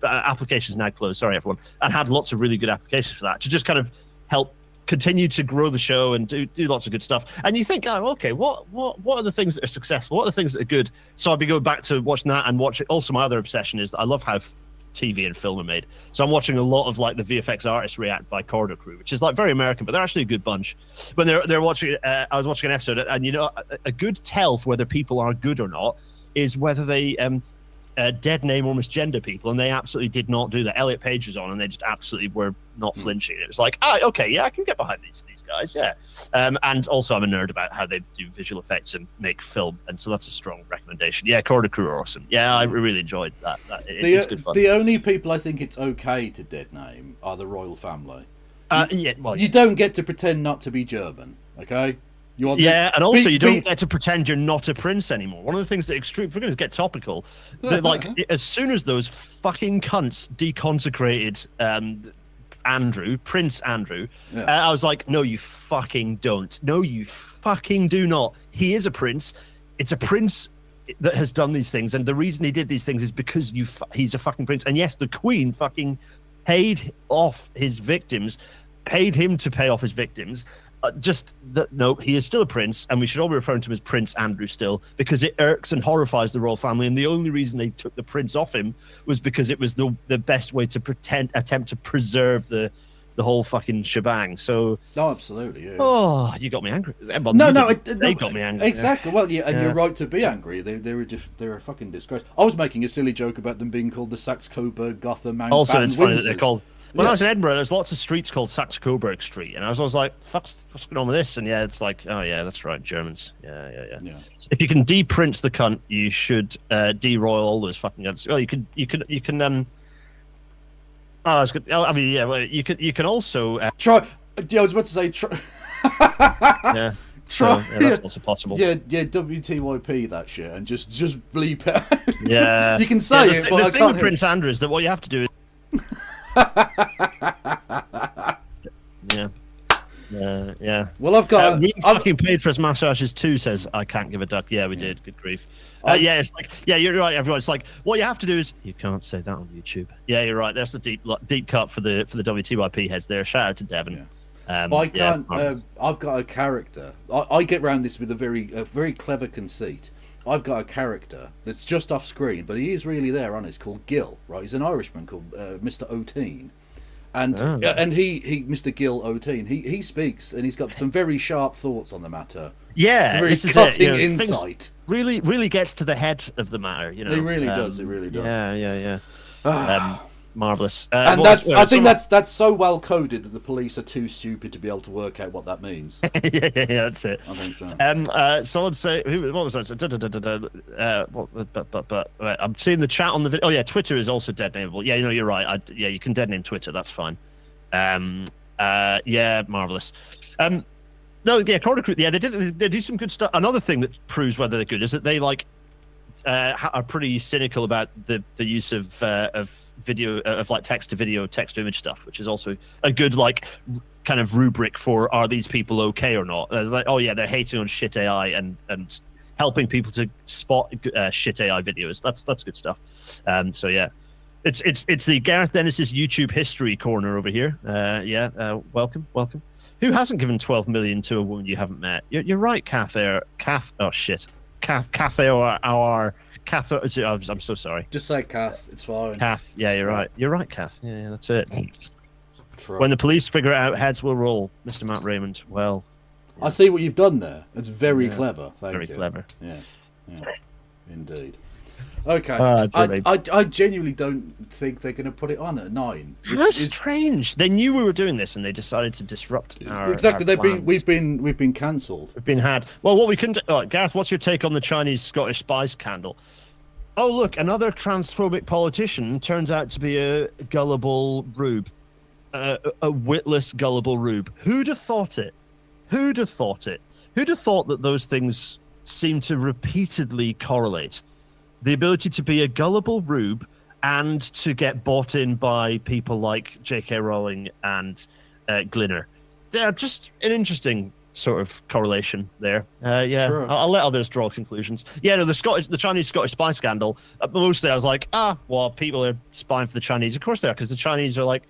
Applications now closed, sorry everyone, and had lots of really good applications for that to just kind of help continue to grow the show and do lots of good stuff. And you think, oh, okay, what are the things that are successful? What are the things that are good? So I've been going back to watching that and watching. Also, my other obsession is that I love how TV and film are made. So I'm watching a lot of like the VFX Artists React by Corridor Crew, which is like very American, but they're actually a good bunch. When they're watching, I was watching an episode, and a good tell for whether people are good or not is whether they dead name or misgender people, and they absolutely did not do that. Elliot Page was on, and they just absolutely were not flinching. It was like, okay, yeah, I can get behind these guys, yeah. And also, I'm a nerd about how they do visual effects and make film, and so that's a strong recommendation. Yeah, Corridor Crew are awesome. Yeah, I really enjoyed that. It's good fun. The only people I think it's okay to dead name are the royal family. You don't get to pretend not to be German, okay? And also you don't get to pretend you're not a prince anymore. One of the things that if we're going to get topical, that like as soon as those fucking cunts deconsecrated Prince Andrew, I was like, no, you fucking don't. No, you fucking do not. He is a prince. It's a prince that has done these things, and the reason he did these things is because he's a fucking prince. And yes, the Queen fucking paid off his victims, paid him to pay off his victims. No, he is still a prince, and we should all be referring to him as Prince Andrew still, because it irks and horrifies the royal family, and the only reason they took the prince off him was because it was the best way to attempt to preserve the whole fucking shebang. So absolutely, yeah. Oh, you got me angry. They got me angry. Exactly. Well, yeah, and you're right to be angry. They're a fucking disgrace. I was making a silly joke about them being called the Saxe-Coburg Gotham. Also, it's funny that they're called. When I was in Edinburgh, there's lots of streets called Saxe-Coburg Street, and I was always like, what's going on with this? And yeah, it's like, oh yeah, that's right, Germans. Yeah. If you can de-prince the cunt, you should de-royal all those fucking guns. Well, you can. Oh, it's good. I mean, yeah. Well, you can also try. Yeah, I was about to say try. Yeah. Try. So, that's also possible. Yeah. WTYP that shit and just bleep it. Yeah. You can say it, but the thing with Prince Andrew is that what you have to do is. Yeah. Well, I've got. We fucking paid for his massages too. Says I can't give a duck. Yeah, we did. Good grief. It's like, yeah, you're right, everyone. It's like what you have to do is you can't say that on YouTube. Yeah, you're right. That's the deep cut for the WTYP heads there. Shout out to Devon. Yeah. I can't. I've got a character. I get around this with a very clever conceit. I've got a character that's just off screen, but he is really there on it. It's called Gill, right? He's an Irishman called Mr. O'Teen. And he Mr. Gil O'Teen, he speaks, and he's got some very sharp thoughts on the matter. Yeah, very cutting insight. Really gets to the head of the matter. It really does. It really does. Yeah. Marvelous. And I think that's so well coded that the police are too stupid to be able to work out what that means. yeah, that's it. I think so. Someone say, what was that? I'm seeing the chat on the video. Oh yeah, Twitter is also dead nameable. Yeah, you're right. You can dead name Twitter. That's fine. Yeah, marvelous. Corridor Crew. Yeah, they do some good stuff. Another thing that proves whether they're good is that they are pretty cynical about the use of video, of like text to video, text to image stuff, which is also a good kind of rubric for are these people okay or not. Like, oh yeah, they're hating on shit AI and helping people to spot shit AI videos. That's good stuff. So yeah, it's the Gareth Dennis's YouTube history corner over here. Welcome. Who hasn't given 12 million to a woman you haven't met? You're right, Kath. Oh shit. Kath or Kath. I'm so sorry. Just say Kath. It's fine. Kath. Yeah, you're right. You're right, Kath. Yeah, that's it. True. When the police figure it out, heads will roll. Mr. Matt Raymond. Well, yeah. I see what you've done there. It's very clever. Thank you. Very clever. Yeah. Indeed. Okay. I genuinely don't think they're going to put it on at 9. How strange! They knew we were doing this, and they decided to disrupt our. Exactly. Our we've been cancelled. We've been had. Well, what we can do, Gareth, what's your take on the Chinese Scottish spies scandal? Oh, look, another transphobic politician turns out to be a gullible rube, a witless gullible rube. Who'd have thought it? Who'd have thought that those things seem to repeatedly correlate? The ability to be a gullible rube and to get bought in by people like J.K. Rowling and Glinner. They're just an interesting sort of correlation there. Sure. I'll let others draw conclusions. Yeah, no, the Chinese-Scottish spy scandal. Mostly, I was like, well, people are spying for the Chinese. Of course they are, because the Chinese are like,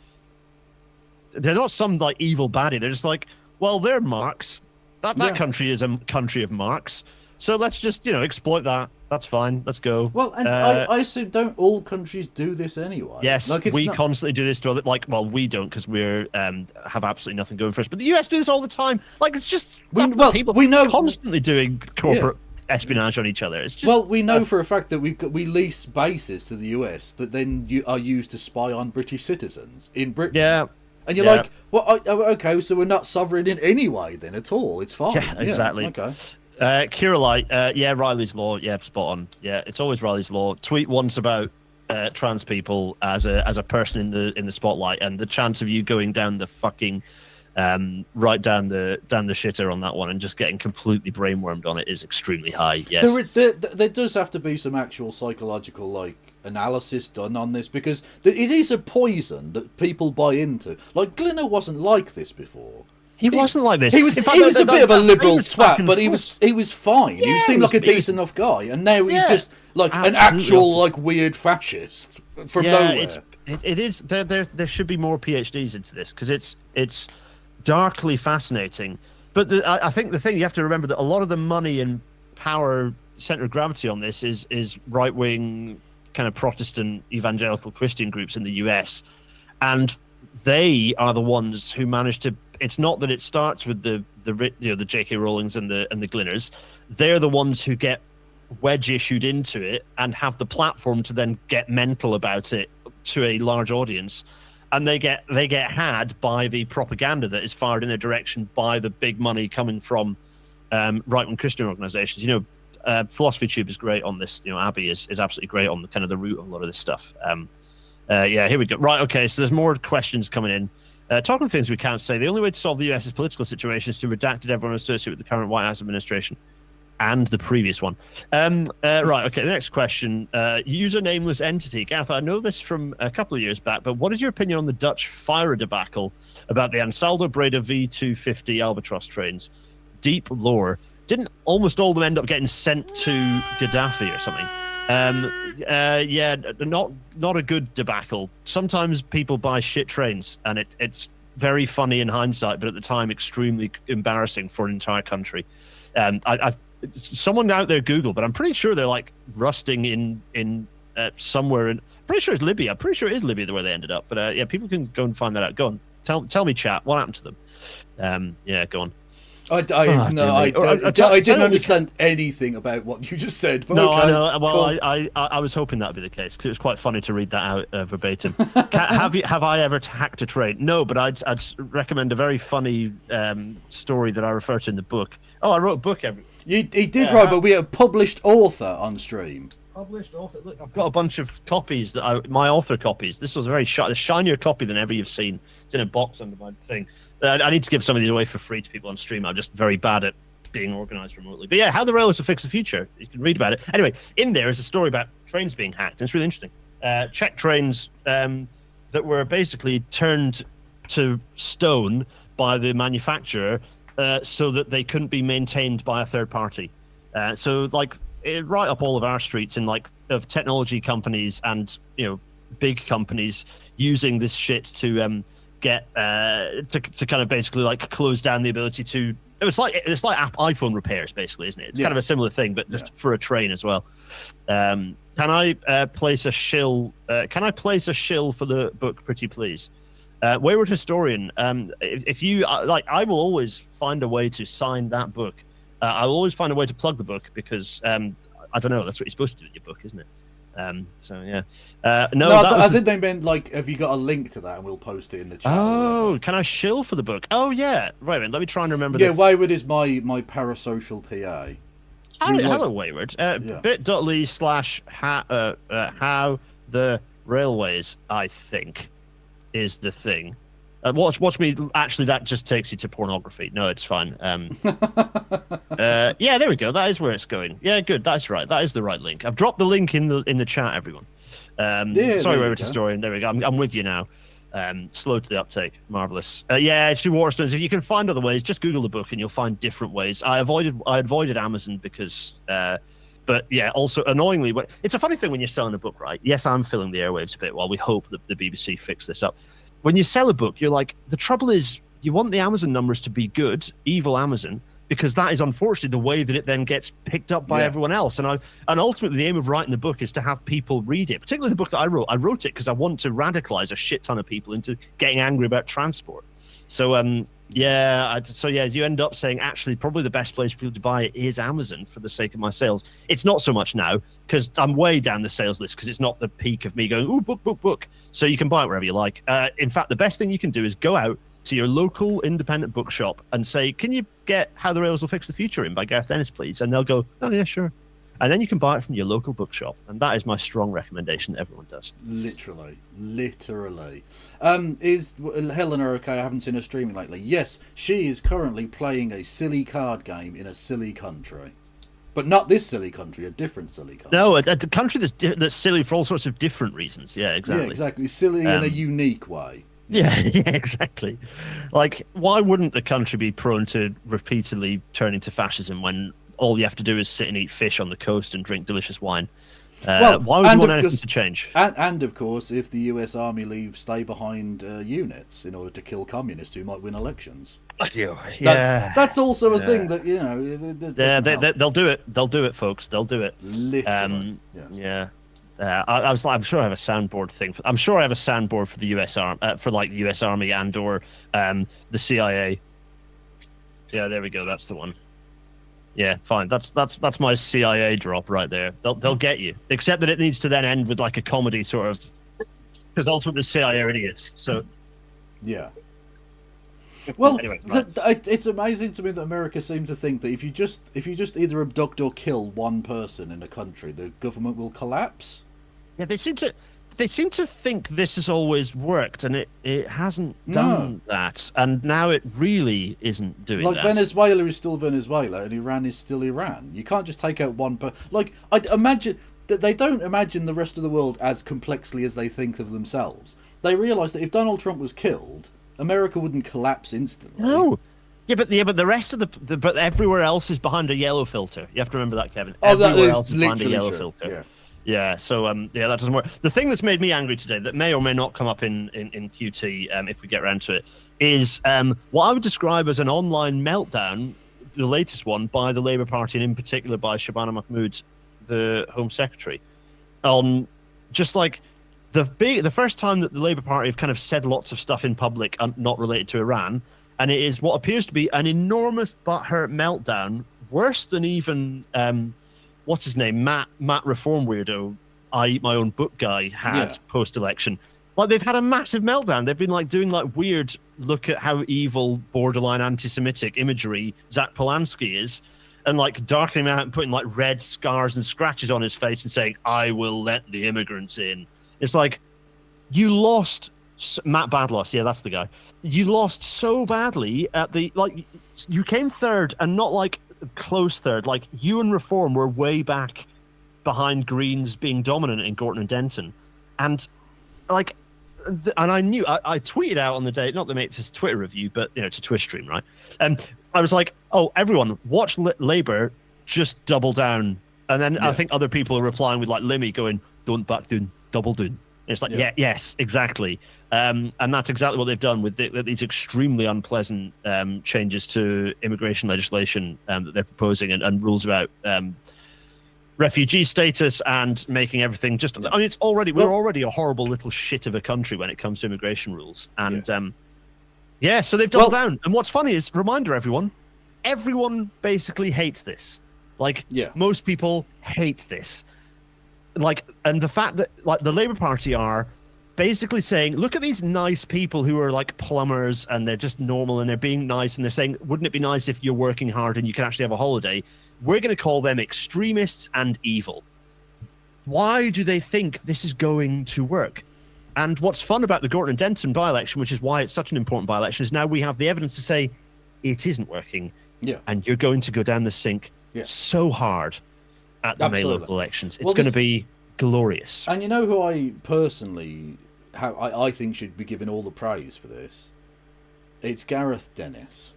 they're not some like evil baddie. They're just like, well, they're marks. That country is a country of marks. So let's just exploit that. That's fine. Let's go. Well, and I assume don't all countries do this anyway? Yes, we constantly do this to other. We don't because we're have absolutely nothing going for us. But the US do this all the time. Like it's just people we know constantly doing corporate espionage on each other. It's just we know for a fact that we lease bases to the US that then are used to spy on British citizens in Britain. Yeah. And you're like, well, okay, so we're not sovereign in any way then at all. It's fine. Yeah, exactly. Okay. Kira Light, Riley's Law, spot on. Yeah, it's always Riley's Law. Tweet once about trans people as a person in the spotlight, and the chance of you going down the fucking right down the shitter on that one and just getting completely brainwormed on it is extremely high. Yes, there does have to be some actual psychological analysis done on this, because it is a poison that people buy into. Like Glinner wasn't like this before. He wasn't like this. He was a bit of a liberal twat, but he was fine. Yeah, he seemed like a decent enough guy, and now he's just like an actual weird fascist from nowhere. It is. There should be more PhDs into this because it's darkly fascinating. But I think the thing you have to remember that a lot of the money and power center of gravity on this is right wing kind of Protestant evangelical Christian groups in the US, and they are the ones who manage to. It's not that it starts with the J.K. Rowlings and the Glinners. They're the ones who get wedge issued into it and have the platform to then get mental about it to a large audience, and they get had by the propaganda that is fired in their direction by the big money coming from right-wing Christian organizations. Philosophy Tube is great on this. Abby is absolutely great on the kind of the root of a lot of this stuff. Here we go. Right, okay, so there's more questions coming in. Talking things we can't say. The only way to solve the US's political situation is to redact everyone associated with the current White House administration and the previous one. Right, okay, the next question. User nameless entity. Gareth, I know this from a couple of years back, but what is your opinion on the Dutch fire debacle about the Ansaldo Breda V250 Albatross trains? Deep lore. Didn't almost all of them end up getting sent to Gaddafi or something? Not a good debacle. Sometimes people buy shit trains, and it's very funny in hindsight, but at the time extremely embarrassing for an entire country. Someone out there Google, but I'm pretty sure they're like rusting in somewhere. Pretty sure it's Libya. I'm pretty sure it is Libya where they ended up. But people can go and find that out. Go on, tell me, chat. What happened to them? Go on. I didn't understand anything about what you just said. But no, okay, I know. Well, cool. I was hoping that would be the case because it was quite funny to read that out verbatim. Have I ever hacked a train? No, but I'd recommend a very funny story that I refer to in the book. Oh, I wrote a book. He did write, but we have a published author on stream. Published author. Look, I've got a bunch of copies my author copies. This was a very shinier copy than ever you've seen. It's in a box under my thing. I need to give some of these away for free to people on stream. I'm just very bad at being organized remotely. But yeah, how the railways will fix the future. You can read about it. Anyway, in there is a story about trains being hacked. And it's really interesting. Czech trains that were basically turned to stone by the manufacturer so that they couldn't be maintained by a third party. Right up all of our streets of technology companies and big companies using this shit to get to kind of basically close down the ability to. It's like iPhone repairs, basically, isn't it? It's kind of a similar thing, but just for a train as well. Can I place a shill? Can I place a shill for the book, pretty please? Wayward Historian. If you I will always find a way to sign that book. I will always find a way to plug the book because I don't know. That's what you're supposed to do with your book, isn't it? I think they meant have you got a link to that and we'll post it in the chat. Oh, can I shill for the book? Oh yeah, right. Let me try and remember. Yeah, Wayward is my parasocial PA. Hello, Wayward. bit.ly/how the railways, I think, is the thing. Watch me. Actually, that just takes you to pornography. No, it's fine. There we go. That is where it's going. Yeah, good. That's right. That is the right link. I've dropped the link in the chat, everyone. Sorry, River Historian. There we go. I'm with you now. Slow to the uptake. Marvelous. It's through Waterstones. If you can find other ways, just Google the book and you'll find different ways. I avoided Amazon because, but yeah, also annoyingly, it's a funny thing when you're selling a book, right? Yes, I'm filling the airwaves a bit while we hope that the BBC fix this up. When you sell a book, you're like, the trouble is you want the Amazon numbers to be good, evil Amazon, because that is unfortunately the way that it then gets picked up by everyone else. And ultimately the aim of writing the book is to have people read it, particularly the book that I wrote. I wrote it because I want to radicalize a shit ton of people into getting angry about transport. So you end up saying actually probably the best place for people to buy it is Amazon for the sake of my sales. It's not so much now because I'm way down the sales list because it's not the peak of me going, ooh, book. So you can buy it wherever you like. In fact, the best thing you can do is go out to your local independent bookshop and say, can you get How the Rails Will Fix the Future in by Gareth Dennis, please? And they'll go, oh, yeah, sure. And then you can buy it from your local bookshop. And that is my strong recommendation that everyone does. Literally. Is Helena okay? I haven't seen her streaming lately. Yes, she is currently playing a silly card game in a silly country. But not this silly country, a different silly country. No, a country that's silly for all sorts of different reasons. Yeah, exactly. Yeah, exactly. Silly in a unique way. Yeah, exactly. Like, why wouldn't the country be prone to repeatedly turning to fascism when all you have to do is sit and eat fish on the coast and drink delicious wine? Why would you want anything to change? And of course, if the US Army leave stay-behind units in order to kill communists who might win elections. I do. That's also a thing that, they'll do it. They'll do it, folks. They'll do it. Literally. I'm sure I have a soundboard thing. I'm sure I have a soundboard for the US Army, for like the US Army and or the CIA. Yeah, there we go. That's the one. Yeah, fine. That's my CIA drop right there. They'll get you. Except that it needs to then end with like a comedy sort of, because ultimately the CIA are idiots. So. Yeah. Well, anyway, right. It's amazing to me that America seems to think that if you just either abduct or kill one person in a country, the government will collapse. Yeah, they seem to think this has always worked, and it hasn't done that, and now it really isn't doing that. Like Venezuela is still Venezuela, and Iran is still Iran. You can't just take out one person. Like, I'd imagine that they don't imagine the rest of the world as complexly as they think of themselves. They realise that if Donald Trump was killed, America wouldn't collapse instantly. No. Yeah, but the rest of but everywhere else is behind a yellow filter. You have to remember that, Kevin. Oh, everywhere that is else is behind a yellow true. filter. Yeah. So that doesn't work. The thing that's made me angry today, that may or may not come up in QT if we get around to it, is what I would describe as an online meltdown, the latest one by the Labour Party, and in particular by Shabana Mahmood, the Home Secretary, on just like the first time that the Labour Party have kind of said lots of stuff in public not related to Iran. And it is what appears to be an enormous butthurt meltdown, worse than even what's his name, Matt Reform Weirdo, I Eat My Own Book guy had post-election. Like, they've had a massive meltdown. They've been like doing like weird look at how evil, borderline anti-Semitic imagery Zach Polanski is, and like darkening him out and putting like red scars and scratches on his face and saying, "I will let the immigrants in." It's like, you lost. Matt Badloss, yeah, that's the guy. You lost so badly at you came third, and not like close third. Like, you and Reform were way back behind Greens being dominant in Gorton and Denton, and like, and I knew I tweeted out on the day, not that it's a Twitter review, but it's a Twitch stream, right? And I was like, oh, everyone, watch Labour just double down, and then I think other people are replying with like Limmy going, "Don't back down, double down." It's like, yes, exactly. And that's exactly what they've done with these extremely unpleasant changes to immigration legislation that they're proposing, and rules about refugee status, and making everything just... I mean, we're already a horrible little shit of a country when it comes to immigration rules. And so they've doubled down. And what's funny is, reminder everyone basically hates this. Like, most people hate this. Like, and the fact that like the Labour Party are basically saying, look at these nice people who are like plumbers, and they're just normal, and they're being nice, and they're saying, wouldn't it be nice if you're working hard and you can actually have a holiday? We're going to call them extremists and evil. Why do they think this is going to work? And what's fun about the Gorton and Denton by-election, which is why it's such an important by-election, is now we have the evidence to say it isn't working. Yeah. And you're going to go down the sink so hard at the May local elections. It's going to be glorious. And you know who I personally, how I think should be given all the praise for this? It's Gareth Dennis.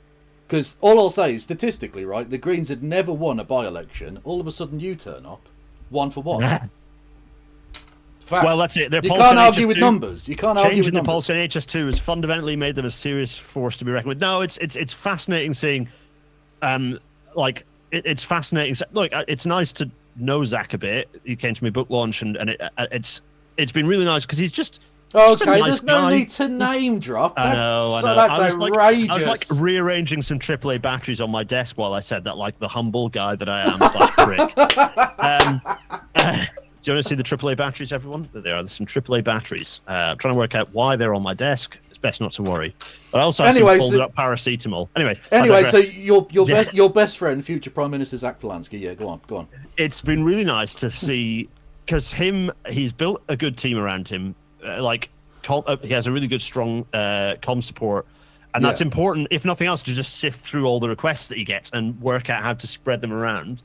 Because all I'll say is, statistically, right, the Greens had never won a by-election. All of a sudden, you turn up, 1 for 1. Fact. Well, that's it. Their You polls can't in argue HS2 with numbers. You can't argue with Changing the numbers. polls in HS2 has fundamentally made them a serious force to be reckoned with. No, it's fascinating seeing, it's fascinating. Look, it's nice to know Zach a bit. He came to my book launch, and it's been really nice because he's just. Okay, nice there's no guy. need to name drop. I That's, know. that's I was outrageous. I was like rearranging some AAA batteries on my desk while I said that, like the humble guy that I am / prick. Do you want to see the AAA batteries, everyone? There they are. There's some AAA batteries. I'm trying to work out why they're on my desk. It's best not to worry. But I also have some folded up paracetamol. Anyway, so your best friend, future Prime Minister Zach Polanski. Yeah, go on. It's been really nice to see, because he's built a good team around him. He has a really good, strong comm support, and that's important, if nothing else, to just sift through all the requests that he gets and work out how to spread them around.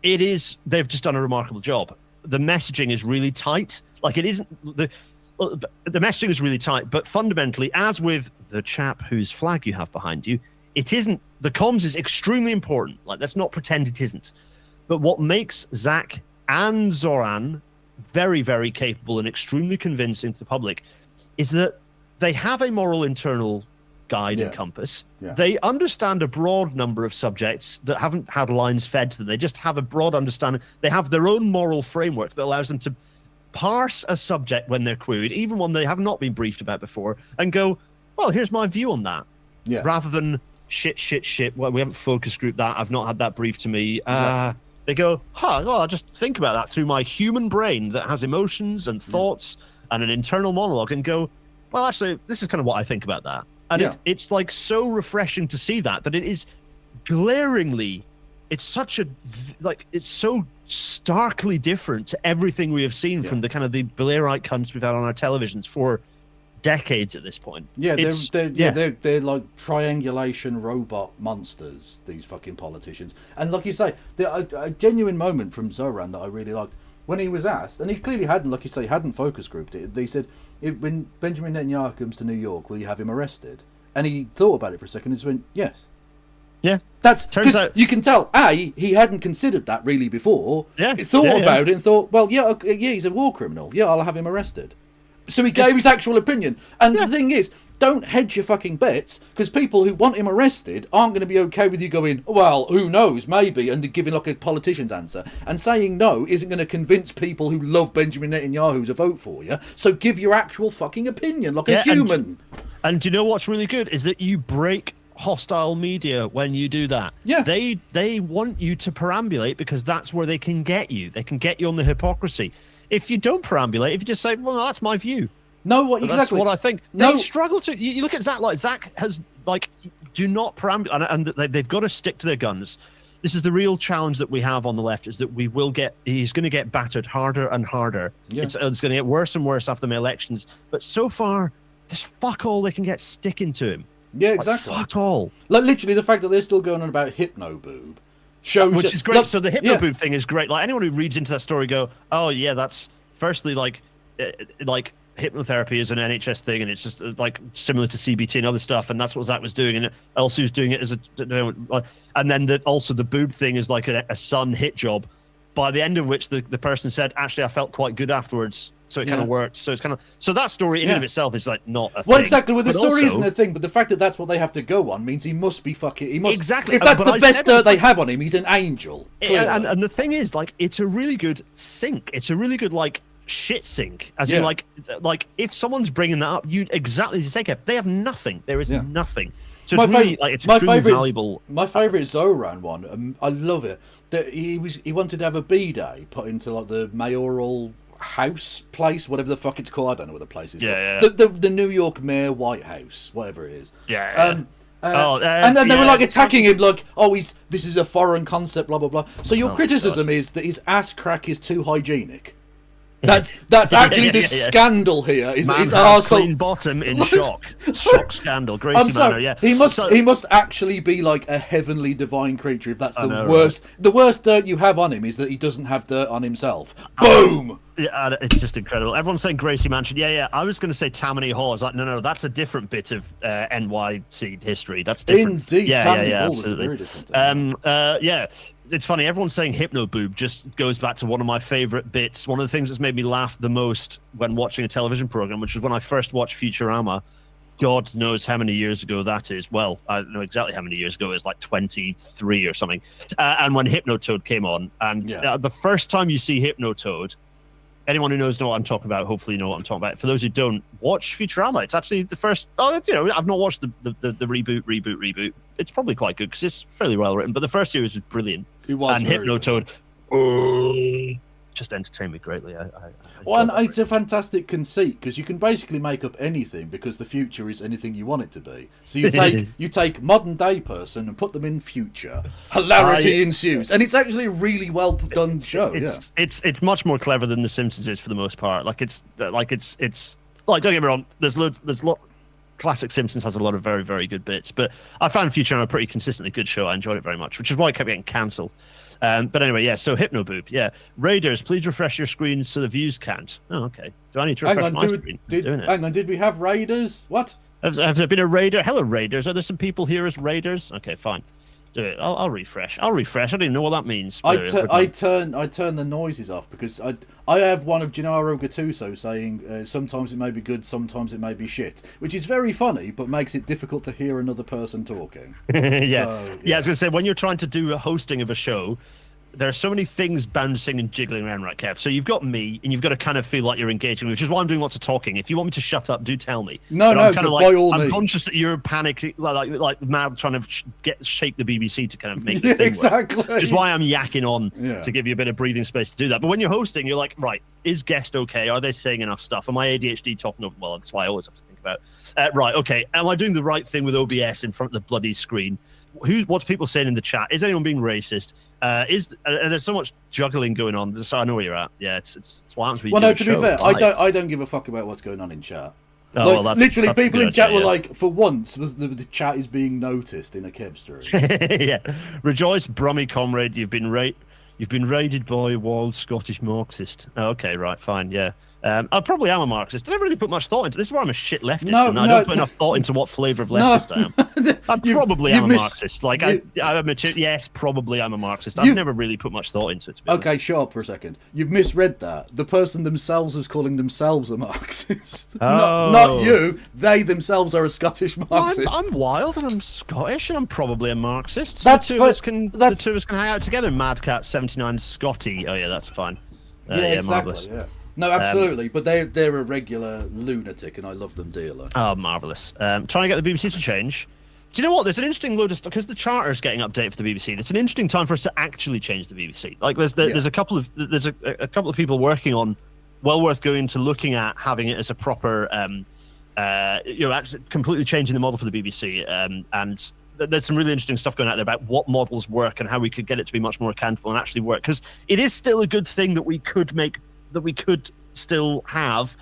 They've just done a remarkable job. The messaging is really tight. Like, it isn't the messaging is really tight, but fundamentally, as with the chap whose flag you have behind you, it isn't. The comms is extremely important. Like, let's not pretend it isn't. But what makes Zach and Zoran very, very capable and extremely convincing to the public is that they have a moral internal guide and compass. They understand a broad number of subjects that haven't had lines fed to them. They just have a broad understanding. They have their own moral framework that allows them to parse a subject when they're queried, even one they have not been briefed about before, and go, well, here's my view on that. Rather than shit. Well, we haven't focus grouped that. I've not had that briefed to me. They go, well, I'll just think about that through my human brain that has emotions and thoughts and an internal monologue, and go, well, actually, this is kind of what I think about that. And it's like so refreshing to see that it is glaringly, it's so starkly different to everything we have seen from the kind of the Blairite cunts we've had on our televisions for decades at this point. They're like triangulation robot monsters, these fucking politicians. And like you say, a genuine moment from Zoran that I really liked, when he was asked, and he clearly hadn't, like you say, hadn't focus grouped it. They said, when Benjamin Netanyahu comes to New York, will you have him arrested? And he thought about it for a second and just went, yes. Yeah. That's turns out you can tell, he hadn't considered that really before. He thought about it and thought, well, he's a war criminal. Yeah, I'll have him arrested. So he gave his actual opinion. And the thing is, don't hedge your fucking bets, because people who want him arrested aren't going to be okay with you going, well, who knows, maybe, and giving like a politician's answer. And saying no isn't going to convince people who love Benjamin Netanyahu to vote for you. So give your actual fucking opinion like a human. And do you know what's really good is that you break hostile media when you do that. They want you to perambulate, because that's where they can get you. They can get you on the hypocrisy. If you don't perambulate, if you just say, well, no, that's my view. Exactly. That's what I think. They struggle to. You look at Zach. Like, Zach has, do not perambulate, and they've got to stick to their guns. This is the real challenge that we have on the left: is that he's going to get battered harder and harder. It's going to get worse and worse after the elections. But so far, there's fuck all they can get sticking to him. Yeah, exactly. Fuck all. Like, literally, the fact that they're still going on about hypno boob shows, which is great. So the hypno boob thing is great. Like, anyone who reads into that story go, oh yeah, that's firstly like hypnotherapy is an NHS thing, and it's just like similar to CBT and other stuff, and that's what Zach was doing, and also who's doing it as and then also the boob thing is like a sun hit job, by the end of which the person said, actually, I felt quite good afterwards, so it kind of worked. So it's kind of, so that story in and of itself is like not a thing. Well, exactly. Well, the story isn't a thing, but the fact that that's what they have to go on means he must be fucking. He must, exactly. If that's the best dirt they have on him, he's an angel. And the thing is, like, it's a really good sync. It's a really good shit sync, as in like if someone's bringing that up, you exactly as you say, Kev, they have nothing. There is nothing. So it's really it's extremely valuable. My favourite Zoran one. I love it. That he wanted to have a B-day put into like the mayoral house place, whatever the fuck it's called. I don't know what the place is. The New York Mayor White House, whatever it is. And then they were like attacking him, like, this is a foreign concept, blah blah blah. So your criticism is that his ass crack is too hygienic. That's actually the scandal here. Is Man his has arsehole... clean bottom in shock. Shock scandal. Gracie I'm Manor, sorry. yeah. He must actually be like a heavenly divine creature. If that's the know, worst, the worst dirt you have on him is that he doesn't have dirt on himself. Boom. Yeah, it's just incredible. Everyone's saying Gracie Mansion. Yeah. I was going to say Tammany Hall. I was like, no, that's a different bit of NYC history. That's different. Indeed, Tammany Hall absolutely. is very different. Yeah. It's funny. Everyone's saying Hypno Boob just goes back to one of my favorite bits. One of the things that's made me laugh the most when watching a television program, which was when I first watched Futurama. God knows how many years ago that is. Well, I don't know exactly how many years ago. It was like 23 or something. And when Hypnotoad came on, and the first time you see Hypnotoad, anyone who knows know what I'm talking about, hopefully know what I'm talking about. For those who don't, watch Futurama. It's actually the first... I've not watched the reboot. It's probably quite good because it's fairly well written, but the first series was brilliant. It was and very Hypnotoad just entertained me greatly. Well, and it's a fantastic conceit because you can basically make up anything because the future is anything you want it to be. So you take modern day person and put them in future. Hilarity ensues, and it's actually a really well done show. It's much more clever than The Simpsons is for the most part. It's don't get me wrong. There's classic Simpsons has a lot of very, very good bits, but I found Futurama a pretty consistently good show. I enjoyed it very much, which is why it kept getting cancelled. But anyway, yeah, so Hypnoboob, yeah. Raiders, please refresh your screen so the views count. Oh, okay. Do I need to refresh my screen? Hang on, did we have Raiders? What? Have there been a Raider? Hello, Raiders. Are there some people here as Raiders? Okay, fine. Do it. I'll refresh. I don't even know what that means. I turn the noises off because I have one of Gennaro Gattuso saying sometimes it may be good, sometimes it may be shit, which is very funny but makes it difficult to hear another person talking. Yeah. So, I was going to say, when you're trying to do a hosting of a show, there are so many things bouncing and jiggling around, right, Kev? So you've got me, and you've got to kind of feel like you're engaging, which is why I'm doing lots of talking. If you want me to shut up, do tell me. No, by all means. I'm conscious that you're panicking, like mad, trying to shake the BBC to kind of make the thing exactly. work. Which is why I'm yakking on to give you a bit of breathing space to do that. But when you're hosting, you're like, right, is guest okay? Are they saying enough stuff? Am I ADHD talking over? Well, that's why I always have to think about. Right, okay. Am I doing the right thing with OBS in front of the bloody screen? What's people saying in the chat? Is anyone being racist? There's so much juggling going on. So I know where you're at. Yeah, it's what happens when you do a to show be fair, live. I don't give a fuck about what's going on in chat. Oh, like, literally, that's people in chat were yeah. like, for once, the chat is being noticed in a Kev stream. Yeah, rejoice, Brummy comrade. You've been raided by a wild Scottish Marxist. Oh, okay, right, fine, yeah. I probably am a Marxist. I never really put much thought into this. Is why I'm a shit leftist, and I don't put enough thought into what flavour of leftist I am. I probably am a Marxist. I admit, yes, probably I'm a Marxist. I've never really put much thought into it. To be honest. Shut up for a second. You've misread that. The person themselves was calling themselves a Marxist. Oh. Not you. They themselves are a Scottish Marxist. I'm wild and I'm Scottish and I'm probably a Marxist. So That's the two of us can hang out together. Madcat79 Scotty. Oh yeah, that's fine. Exactly. Marvelous. Yeah. No, absolutely, but they're a regular lunatic, and I love them dearly. Oh, marvellous. Trying to get the BBC to change. Do you know what? There's an interesting load of stuff, because the charter's getting updated for the BBC. It's an interesting time for us to actually change the BBC. Like, there's a couple of people working on, well worth going to looking at having it as a proper, actually completely changing the model for the BBC. And there's some really interesting stuff going out there about what models work and how we could get it to be much more accountable and actually work. Because it is still a good thing that we could still have,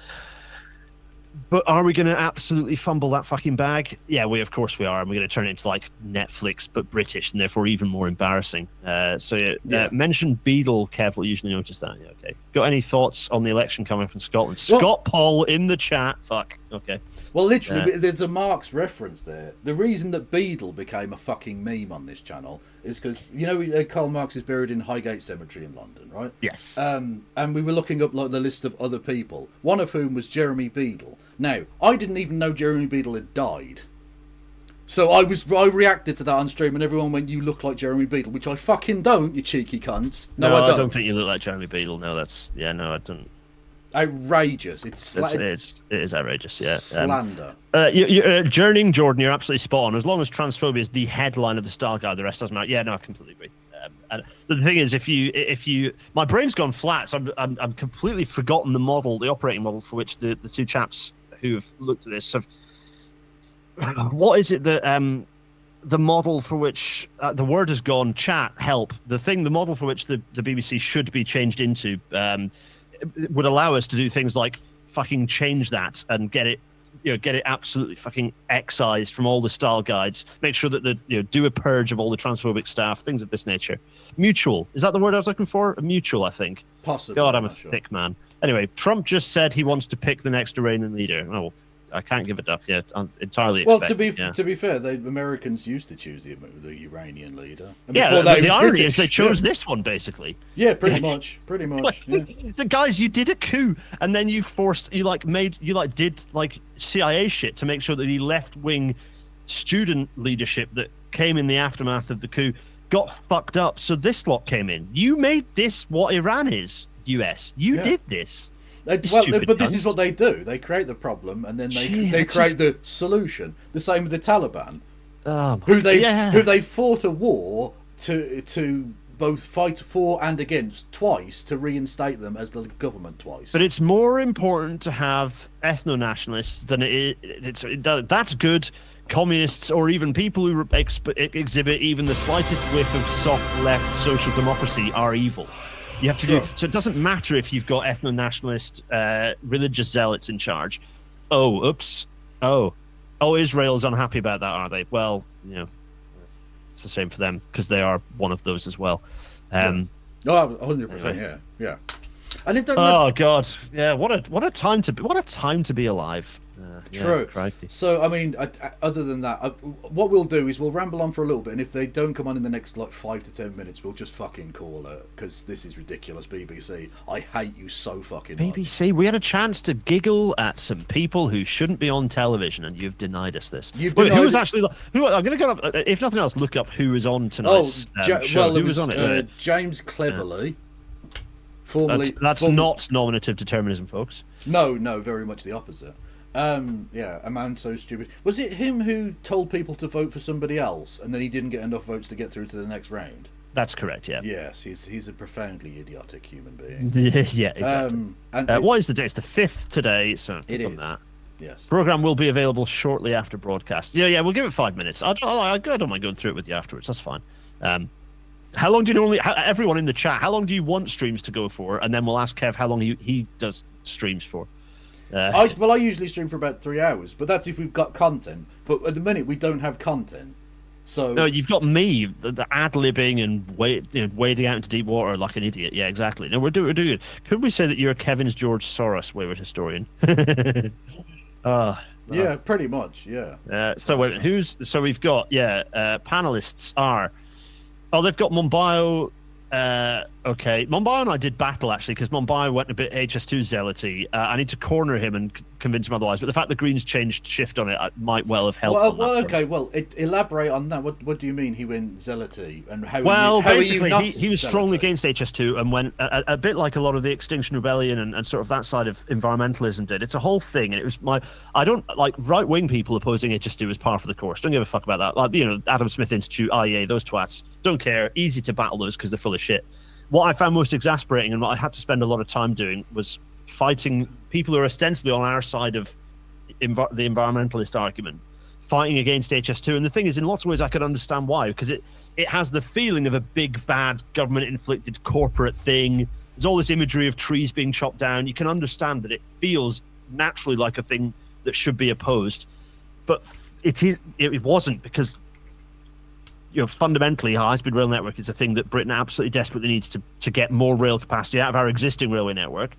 but are we going to absolutely fumble that fucking bag? Yeah, of course we are, and we're going to turn it into like Netflix but British, and therefore even more embarrassing. Mention Beadle. Kev will usually notice that. Yeah, okay. Got any thoughts on the election coming up in Scotland? Scott Paul in the chat. Fuck. Okay. Well, literally, there's a Marx reference there. The reason that Beadle became a fucking meme on this channel is because, Karl Marx is buried in Highgate Cemetery in London, right? Yes. And we were looking up like the list of other people, one of whom was Jeremy Beadle. Now, I didn't even know Jeremy Beadle had died. So I reacted to that on stream, and everyone went, "You look like Jeremy Beadle," which I fucking don't, you cheeky cunts. No, I don't think you look like Jeremy Beadle. No, I don't. Outrageous. It is outrageous, yeah. Slander. You're Journeying Jordan, you're absolutely spot on. As long as transphobia is the headline of the Style Guide, the rest doesn't matter. Yeah, no, I completely agree. And the thing is, if you, my brain's gone flat, so I'm completely forgotten the operating model for which the two chaps who have looked at this have. What is it that the model for which the word has gone? Chat, help. The model for which the BBC should be changed into. would allow us to do things like fucking change that and get it absolutely fucking excised from all the style guides. Make sure that do a purge of all the transphobic staff, things of this nature. Mutual, is that the word I was looking for? Mutual, I think. Possibly. God, I'm a thick man. Anyway, Trump just said he wants to pick the next Iranian leader. Oh, I can't give a duck yet. I'm entirely. Well, to be fair, the Americans used to choose the Iranian leader. And the irony is they chose this one basically. Yeah, pretty much. Yeah. The guys, you did a coup, and then you did CIA shit to make sure that the left-wing student leadership that came in the aftermath of the coup got fucked up. So this lot came in. You made this what Iran is. US, you did this. But this is what they do. They create the problem, and then they create the solution. The same with the Taliban, who they fought a war to both fight for and against twice to reinstate them as the government twice. But it's more important to have ethno-nationalists than that's good. Communists or even people who exhibit even the slightest whiff of soft left social democracy are evil. You have to do so. It doesn't matter if you've got ethno-nationalist religious zealots in charge. Oh, oops. Oh, Israel's unhappy about that, are they? Well, it's the same for them because they are one of those as well. 100%. Yeah. And God, yeah. What a time to be alive. True. So, I mean, other than that, what we'll do is we'll ramble on for a little bit, and if they don't come on in the next 5 to 10 minutes, we'll just fucking call it, because this is ridiculous. BBC, I hate you so fucking much. BBC, we had a chance to giggle at some people who shouldn't be on television, and you've denied us this. I'm going to go up, if nothing else, look up who was on tonight's show. Who was on it? James Cleverly. Formerly, that's not nominative determinism, folks. No, very much the opposite. A man so stupid. Was it him who told people to vote for somebody else, and then he didn't get enough votes to get through to the next round? That's correct, yeah. Yes, he's a profoundly idiotic human being. Yeah, exactly. What is the date? It's the 5th today, so it is. That. Yes. Program will be available shortly after broadcast. Yeah, we'll give it 5 minutes. I don't mind going through it with you afterwards. That's fine. How long do you normally... everyone in the chat, how long do you want streams to go for? And then we'll ask Kev how long he does streams for. I usually stream for about 3 hours, but that's if we've got content. But at the minute, we don't have content. So no, you've got me, the ad-libbing and wading out into deep water like an idiot. Yeah, exactly. No, we're doing it. Could we say that you're Kevin's George Soros wayward historian? Yeah, pretty much. Yeah. So wait, we've got panelists are. Oh, they've got Mumbai. Okay, Mumbai and I did battle actually because Mumbai went a bit HS2 zealoty. I need to corner him and convince him otherwise. But the fact that Greens changed shift on it might well have helped. Elaborate on that. What do you mean he went zealoty and how? Basically, he was strongly against HS2 and went a bit like a lot of the Extinction Rebellion and sort of that side of environmentalism did. It's a whole thing, and it was I don't like right wing people opposing HS2 as par for the course. Don't give a fuck about that. Like Adam Smith Institute, IEA, those twats. Don't care. Easy to battle those because they're full of shit. What I found most exasperating and what I had to spend a lot of time doing was fighting people who are ostensibly on our side of the environmentalist argument, fighting against HS2. And the thing is, in lots of ways, I could understand why, because it has the feeling of a big, bad, government-inflicted corporate thing. There's all this imagery of trees being chopped down. You can understand that it feels naturally like a thing that should be opposed. But it wasn't, because fundamentally, high-speed rail network is a thing that Britain absolutely desperately needs to get more rail capacity out of our existing railway network.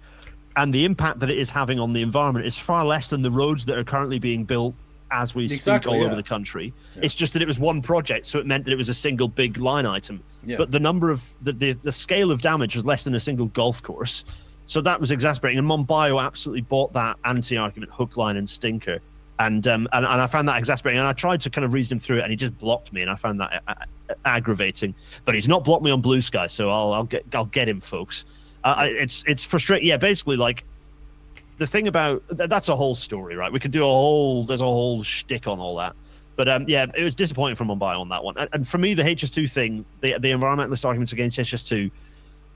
And the impact that it is having on the environment is far less than the roads that are currently being built as we speak all over the country. Yeah. It's just that it was one project, so it meant that it was a single big line item. Yeah. But the number of the scale of damage was less than a single golf course. So that was exasperating. And Mumbai absolutely bought that anti-argument hook, line, and stinker. And I found that exasperating, and I tried to kind of reason him through it, and he just blocked me, and I found that aggravating. But he's not blocked me on Blue Sky, so I'll get him, folks. It's frustrating. Yeah, basically, like the thing about that's a whole story, right? We could do there's a whole shtick on all that. But it was disappointing from Mumbai on that one. And for me, the HS2 thing, the environmentalist arguments against HS2,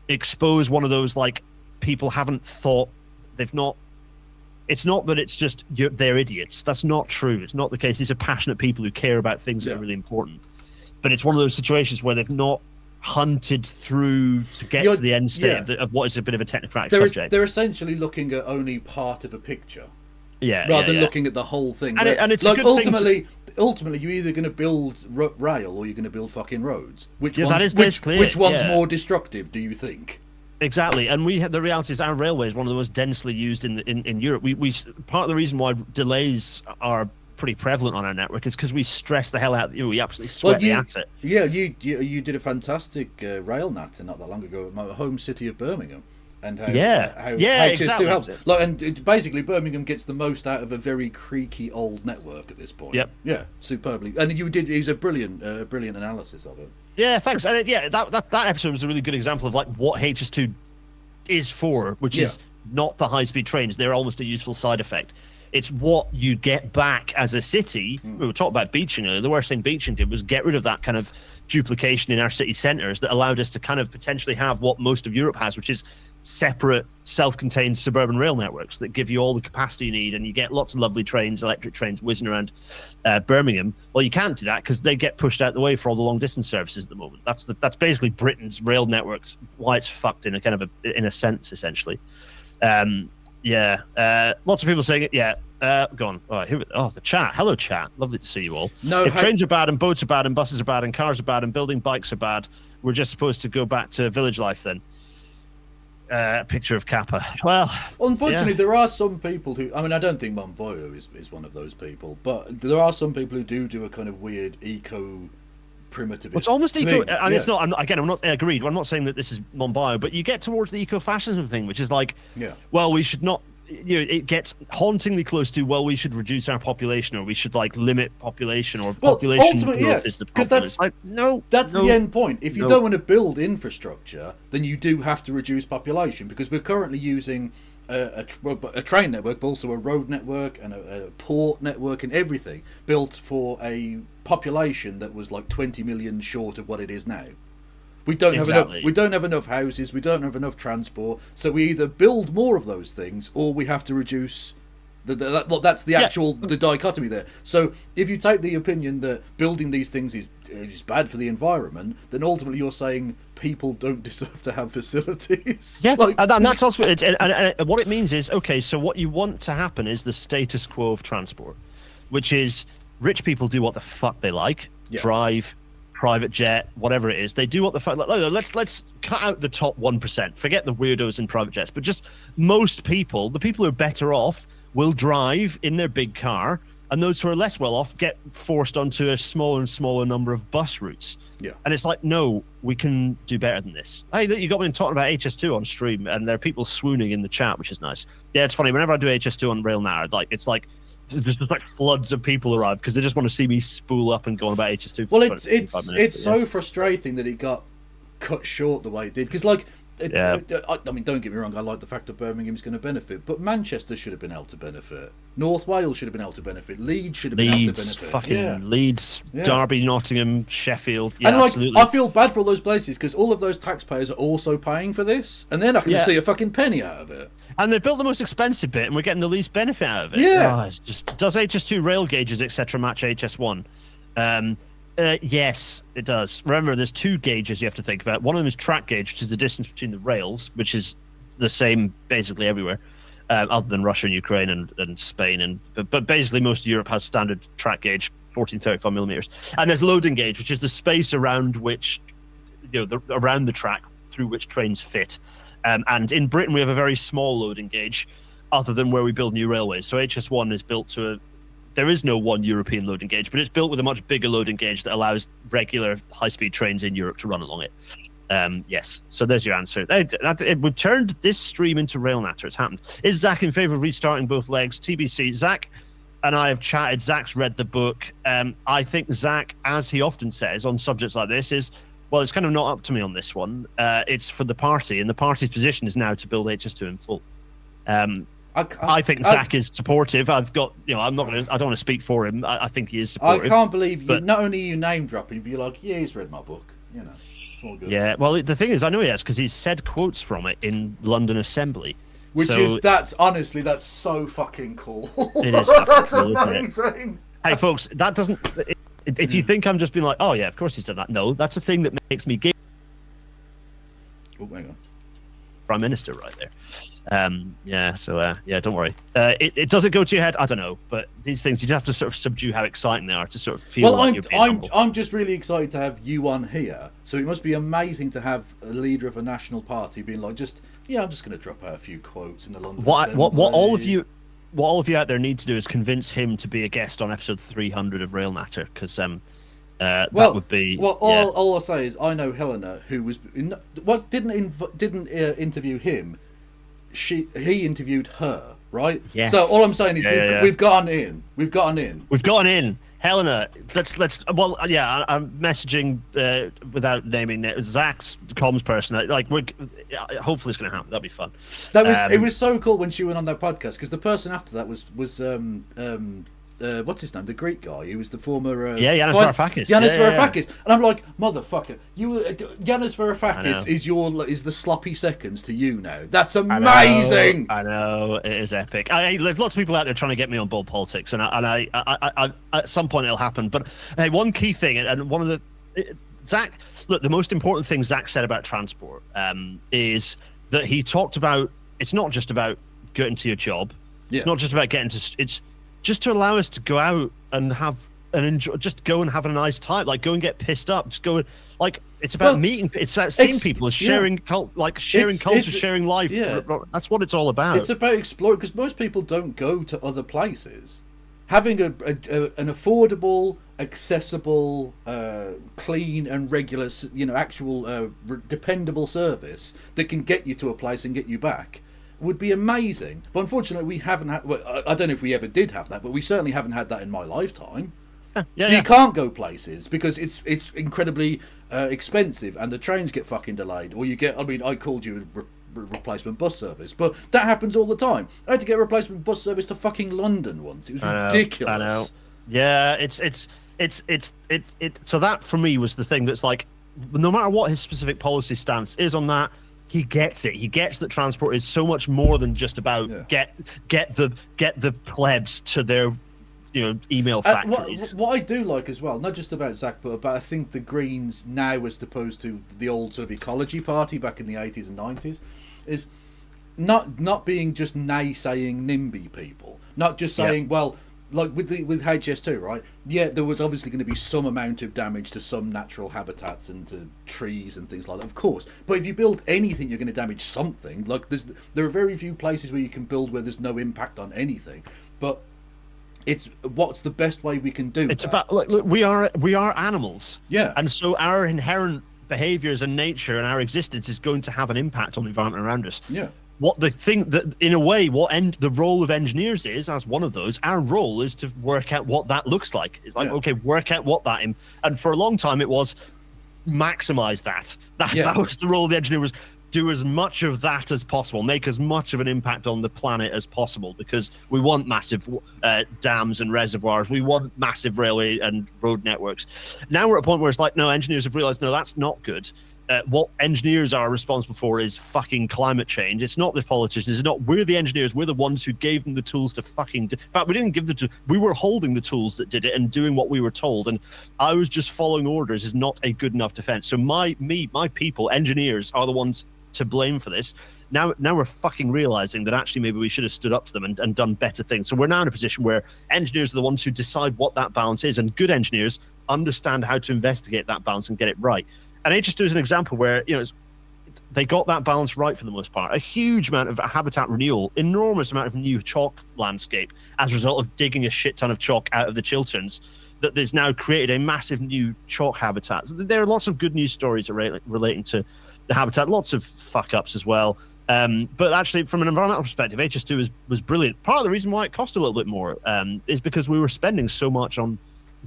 expose one of those like people haven't thought, they've not. It's not that it's just they're idiots. That's not true. It's not the case. These are passionate people who care about things that are really important. But it's one of those situations where they've not hunted through to get to the end state of what is a bit of a technocratic subject. They're essentially looking at only part of a picture. Yeah, rather than looking at the whole thing. And it's like a good ultimately, you're either going to build rail or you're going to build fucking roads. Which one's more destructive? Do you think? Exactly, and the reality is our railway is one of the most densely used in Europe. We part of the reason why delays are pretty prevalent on our network is because we stress the hell out. We absolutely sweat the asset. Yeah, you did a fantastic rail nat not that long ago at my home city of Birmingham. And how HS2 exactly. helps. Basically, Birmingham gets the most out of a very creaky old network at this point. Yep. Yeah, superbly. And it was a brilliant analysis of it. Yeah, thanks. And that episode was a really good example of like what HS2 is for, which is not the high-speed trains. They're almost a useful side effect. It's what you get back as a city. We were talking about beaching earlier. The worst thing beaching did was get rid of that kind of duplication in our city centres that allowed us to kind of potentially have what most of Europe has, which is separate, self-contained suburban rail networks that give you all the capacity you need, and you get lots of lovely trains, electric trains, whizzing around Birmingham. Well, you can't do that because they get pushed out the way for all the long-distance services at the moment. That's basically Britain's rail networks, why it's fucked in a sense, essentially. Lots of people saying it. Go on. The chat. Hello, chat. Lovely to see you all. If trains are bad and boats are bad and buses are bad and cars are bad and building bikes are bad, we're just supposed to go back to village life then. Picture of Kappa. Well, unfortunately, there are some people who. I mean, I don't think Monboyo is one of those people, but there are some people who do a kind of weird eco primitivist. It's almost eco, thing. and it's not. I'm not agreed. I'm not saying that this is Monboyo, but you get towards the eco-fascism thing, which is like, well, we should not. It gets hauntingly close to, well, we should reduce our population, or we should like limit population, or population growth is the problem. It's like, that's the end point. If you don't want to build infrastructure, then you do have to reduce population, because we're currently using a train network, but also a road network and a port network and everything built for a population that was like 20 million short of what it is now. We don't have enough. We don't have enough houses. We don't have enough transport. So we either build more of those things, or we have to reduce. That's the actual the dichotomy there. So if you take the opinion that building these things is bad for the environment, then ultimately you're saying people don't deserve to have facilities. Yeah, and that's also and what it means is, okay, so what you want to happen is the status quo of transport, which is rich people do what the fuck they like, drive, private jet, whatever it is. They do what the fuck. Let's cut out the top 1%. Forget the weirdos in private jets, but just most people, the people who are better off, will drive in their big car, and those who are less well off get forced onto a smaller and smaller number of bus routes. Yeah. And it's like, no, we can do better than this. Hey, you got me talking about HS2 on stream, and there are people swooning in the chat, which is nice. Yeah, it's funny. Whenever I do HS2 on Rail now, it's like there's just like floods of people arrive because they just want to see me spool up and go on about HS2. Well, it's so frustrating that it got cut short the way it did, because I mean, don't get me wrong, I like the fact that Birmingham's going to benefit, but Manchester should have been able to benefit. North Wales should have been able to benefit. Leeds should have been able to benefit. Leeds, Derby, Nottingham, Sheffield. Yeah, and absolutely. I feel bad for all those places because all of those taxpayers are also paying for this, and they're not going to see a fucking penny out of it. And they've built the most expensive bit, and we're getting the least benefit out of it. Yeah. It's just, does HS2 rail gauges, etc., match HS1? Yes, it does. Remember, there's two gauges you have to think about. One of them is track gauge, which is the distance between the rails, which is the same basically everywhere, other than Russia and Ukraine and Spain. But basically, most of Europe has standard track gauge, 1435 millimeters. And there's loading gauge, which is the space around which, around the track through which trains fit. And in Britain, we have a very small loading gauge, other than where we build new railways. So HS1 is built to there is no one European loading gauge, but it's built with a much bigger loading gauge that allows regular high-speed trains in Europe to run along it. Yes, so there's your answer. We've turned this stream into Rail Natter. It's happened. Is Zach in favour of restarting both legs? TBC. Zach and I have chatted. Zach's read the book. I think Zach, as he often says on subjects like this, well, it's kind of not up to me on this one. It's for the party, and the party's position is now to build HS2 in full. I think Zach is supportive. I've got, I don't want to speak for him. I think he is supportive. I can't believe you. Not only are you name dropping, but you're like, yeah, he's read my book. It's all good. Yeah. Well, the thing is, I know he has because he's said quotes from it in London Assembly. That's so fucking cool. It is fucking cool, amazing. Isn't it? Hey, folks, that doesn't. If you think I'm just being like, oh yeah, of course he's done that. No, that's a thing that makes me giggle. Prime Minister right there. Don't worry. It doesn't go to your head. I don't know, but these things you have to sort of subdue how exciting they are to sort of feel. Well, like you're being humble. I'm just really excited to have you on here. So it must be amazing to have a leader of a national party being like, I'm just going to drop out a few quotes in the London. What all of you out there need to do is convince him to be a guest on episode 300 of Rail Natter, because that would be. Well, all I'll say is I know Helena, who was didn't interview him. He interviewed her, right? Yes. So all I'm saying is we've gotten in. We've gotten in. Helena, let's. Well, yeah, I'm messaging without naming it. Zach's comms person. Like, hopefully it's going to happen. That'd be fun. It was so cool when she went on that podcast, because the person after that was what's his name? The Greek guy. He was the former Yanis Varoufakis. Varoufakis, and I'm like, motherfucker, Yanis Varoufakis is the sloppy seconds to you now. That's amazing. I know it is epic. There's lots of people out there trying to get me on board politics, and I at some point it'll happen. But hey, one key thing, and one of the Zach, look, the most important thing Zach said about transport is that he talked about it's not just about getting to your job. Yeah. It's not just about getting to. It's just to allow us to go out and have and enjoy, just go and have a nice time, like go and get pissed up, just go, like it's about meeting, it's about seeing people, sharing sharing culture, sharing life. That's what it's all about. It's about exploring, because most people don't go to other places. Having an affordable, accessible, clean and regular, actual dependable service that can get you to a place and get you back would be amazing. But unfortunately, we haven't had. Well, I don't know if we ever did have that, but we certainly haven't had that in my lifetime. You can't go places because it's incredibly expensive, and the trains get fucking delayed, or you get. I mean, I called you a replacement bus service, but that happens all the time. I had to get a replacement bus service to fucking London once. It was ridiculous. I know. Yeah, it's so that for me was the thing that's like, no matter what his specific policy stance is on that, he gets it. He gets that transport is so much more than just about get the plebs to their email factories. What I do like as well, not just about Zach, but about I think the Greens now, as opposed to the old sort of ecology party back in the 80s and 90s, is not being just naysaying NIMBY people, not just saying like with HS2, right? Yeah, there was obviously going to be some amount of damage to some natural habitats and to trees and things like that, of course. But if you build anything, you're going to damage something. Like there are very few places where you can build where there's no impact on anything. But it's what's the best way we can do. It's about look, we are animals. Yeah, and so our inherent behaviors and nature and our existence is going to have an impact on the environment around us. Yeah. What the thing that, in a way, the role of engineers is, as one of those, our role is to work out what that looks like. It's like, okay, work out what that, and for a long time it was maximize that. That was the role of the engineer, was do as much of that as possible, make as much of an impact on the planet as possible, because we want massive dams and reservoirs, we want massive railway and road networks. Now we're at a point where it's like, no, engineers have realized, no, that's not good. What engineers are responsible for is fucking climate change. It's not the politicians. It's not. We're the engineers. We're the ones who gave them the tools to fucking. In fact, we didn't give the. We were holding the tools that did it and doing what we were told. And I was just following orders is not a good enough defense. So my people, engineers, are the ones to blame for this. Now we're fucking realizing that actually maybe we should have stood up to them and done better things. So we're now in a position where engineers are the ones who decide what that balance is, and good engineers understand how to investigate that balance and get it right. And HS2 is an example where they got that balance right for the most part. A huge amount of habitat renewal, enormous amount of new chalk landscape as a result of digging a shit ton of chalk out of the Chilterns, that there's now created a massive new chalk habitat. There are lots of good news stories relating to the habitat, lots of fuck ups as well. But actually, from an environmental perspective, HS2 was brilliant. Part of the reason why it cost a little bit more is because we were spending so much on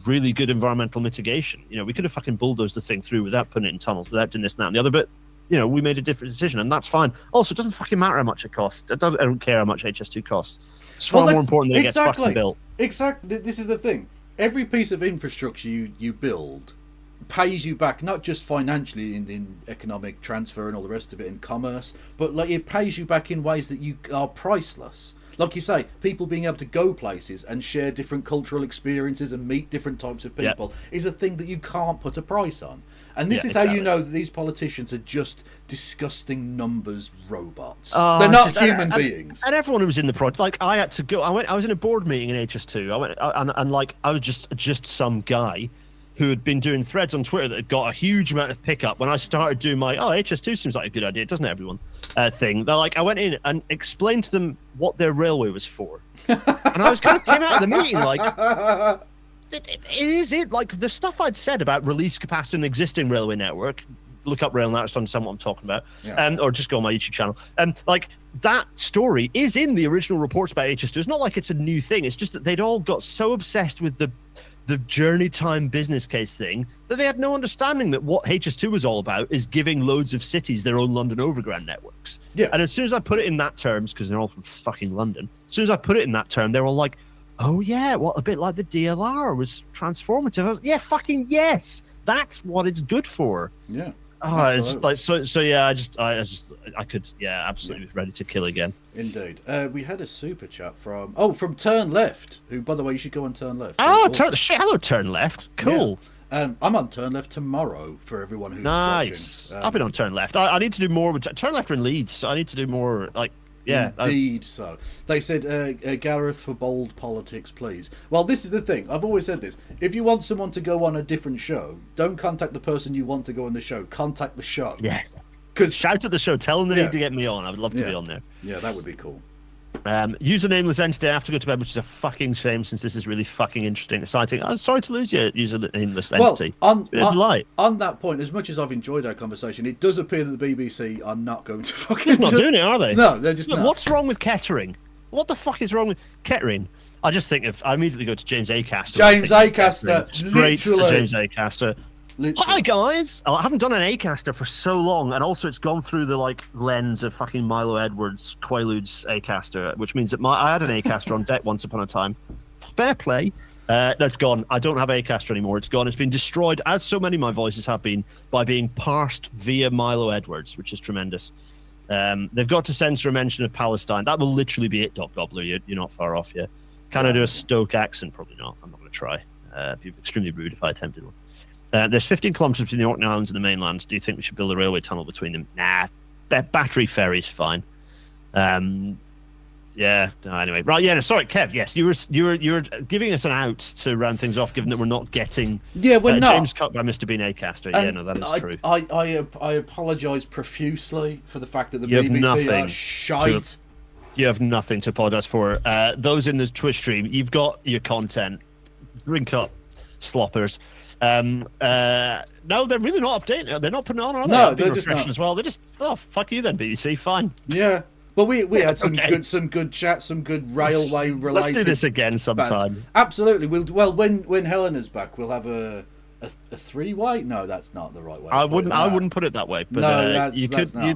really good environmental mitigation. We could have fucking bulldozed the thing through without putting it in tunnels, without doing this and that and the other, but we made a different decision, and that's fine. Also, it doesn't fucking matter how much it costs. I don't care how much HS2 costs. It's far more important that it gets fucking built. Exactly. This is the thing. Every piece of infrastructure you build pays you back, not just financially in economic transfer and all the rest of it, in commerce, but like it pays you back in ways that you are priceless. like you say, people being able to go places and share different cultural experiences and meet different types of people is a thing that you can't put a price on. And this is how you know that these politicians are just disgusting numbers robots. They're not human beings. And everyone who was in the project, like I had to go. I was in a board meeting in HS2. I went and like I was just some guy who had been doing threads on Twitter that had got a huge amount of pickup when I started doing my HS2 seems like a good idea, doesn't it, everyone? Thing. They're like, I went in and explained to them what their railway was for, and I was kind of came out of the meeting like, like the stuff I'd said about release capacity in the existing railway network. Look up rail networks to understand what I'm talking about, or just go on my YouTube channel. Like that story is in the original reports about HS2. It's not like it's a new thing. It's just that they'd all got so obsessed with the journey time business case thing that they had no understanding that what HS2 was all about is giving loads of cities their own London Overground networks. Yeah. And as soon as I put it in that terms, because they're all from fucking London, as soon as I put it in that term, they were all like, oh yeah, what a bit like the DLR was transformative. I was, yeah, fucking yes, that's what it's good for. Yeah. Oh, it's just like so. Yeah, I could. Yeah, absolutely ready to kill again. Indeed. We had a super chat from Turn Left, who, by the way, you should go on Turn Left. Oh, hello, Turn Left. Cool. Yeah. I'm on Turn Left tomorrow for everyone who's watching. I've been on Turn Left. I need to do more with Turn Left in Leeds. So I need to do more like. Yeah, indeed. So they said, Gareth for bold politics, please. Well, this is the thing. I've always said this. If you want someone to go on a different show, don't contact the person you want to go on the show. Contact the show. Yes. Because shout at the show. Tell them they need to get me on. I would love to be on there. Yeah, that would be cool. Use a nameless entity. I have to go to bed, which is a fucking shame since this is really fucking interesting, exciting. I'm sorry to lose you. Use a nameless entity. On that point, as much as I've enjoyed our conversation, it does appear that the BBC are not going to fucking. They're not doing it, are they? No, they're just not. What's wrong with Kettering? What the fuck is wrong with Kettering? I just think I immediately go to James Acaster. James Acaster, straight to James Acaster. Literally. Hi guys! I haven't done an Acaster for so long, and also it's gone through the lens of fucking Milo Edwards, Quaaludes Acaster, which means that I had an Acaster on deck once upon a time. Fair play. No, it's gone. I don't have Acaster anymore. It's gone. It's been destroyed, as so many of my voices have been, by being parsed via Milo Edwards, which is tremendous. They've got to censor a mention of Palestine. That will literally be it, Doc Gobbler. You're not far off yet. Can I do a Stoke accent? Probably not. I'm not going to try. It'd be extremely rude if I attempted one. There's 15 kilometres between the Orkney Islands and the mainland. Do you think we should build a railway tunnel between them? Nah, battery ferry's fine. Yeah. No, anyway, right. Yeah. No, sorry, Kev. Yes, you were giving us an out to round things off, given that we're not getting. Yeah, we're not. James cut by Mr. Bean Acaster. Yeah, no, that is true. I apologise profusely for the fact that the BBC are shite. You have nothing to apologise for. Those in the Twitch stream, you've got your content. Drink up, sloppers. No, they're really not updating. They're not putting it on, are they? No, they're just not. As well. They're just, oh, fuck you then, BBC. Fine. Yeah. But we had some good chat, some good railway related. Let's do this again sometime. Bands. Absolutely. Well, when Helena's back, we'll have a three-way. No, that's not the right way. I wouldn't put it that way. But no,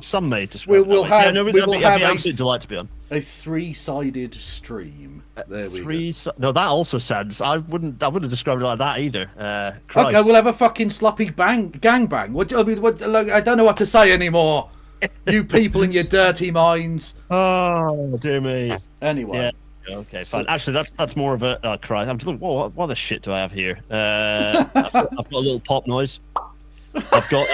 some may describe. We'll have. Yeah, no, it'd be an absolute delight to be on. A three-sided stream. There we go. No, that also sounds. I wouldn't have described it like that either. Okay, we'll have a fucking sloppy gangbang. I don't know what to say anymore. You people in your dirty minds. Oh dear me. Anyway. Yeah. Okay, fine. Actually, that's more of a cry. I'm just looking. What the shit do I have here? I've got a little pop noise. I've got.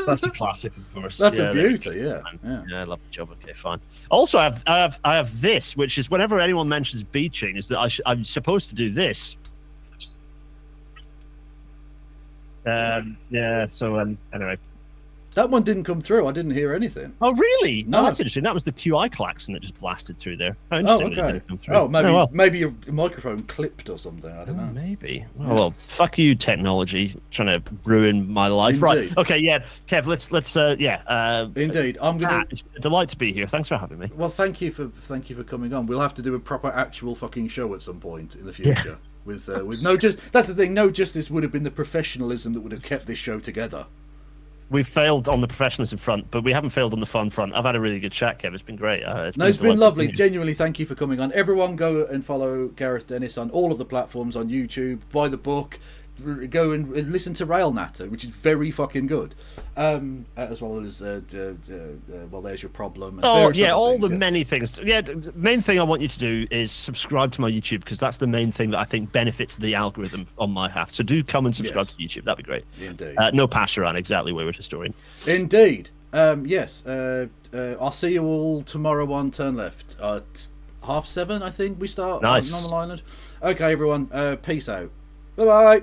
That's a classic, of course. That's a beauty, yeah. I love the job. Okay, fine. Also, I have this, which is whenever anyone mentions beaching, is that I'm supposed to do this. Yeah. So anyway. That one didn't come through. I didn't hear anything. Oh, really? No, that's interesting. That was the QI klaxon that just blasted through there. Oh, okay. Maybe your microphone clipped or something. I don't know. Maybe. Well, fuck you, technology, trying to ruin my life. Indeed. Right. Okay. Yeah. Kev, let's. Indeed. It's a delight to be here. Thanks for having me. Well, thank you for coming on. We'll have to do a proper, actual fucking show at some point in the future. Yeah. With that's the thing. No justice would have been the professionalism that would have kept this show together. We've failed on the professionalism front, but we haven't failed on the fun front. I've had a really good chat, Kev. It's been great. It's been lovely. Genuinely, thank you for coming on. Everyone go and follow Gareth Dennis on all of the platforms, on YouTube, buy the book, go and listen to Rail Natter, which is very fucking good, as well as well, there's your problem. And Oh various yeah, other all things, the many things. Yeah, the main thing I want you to do is subscribe to my YouTube, because that's the main thing that I think benefits the algorithm on my half. So do come and subscribe Yes. to YouTube. That'd be great. Indeed. No Pasharan, exactly, wayward historian. Indeed. Yes. I'll see you all tomorrow on Turn Left at 7:30. I think we start Nice. on Northern Ireland. Okay, everyone. Peace out. Bye bye.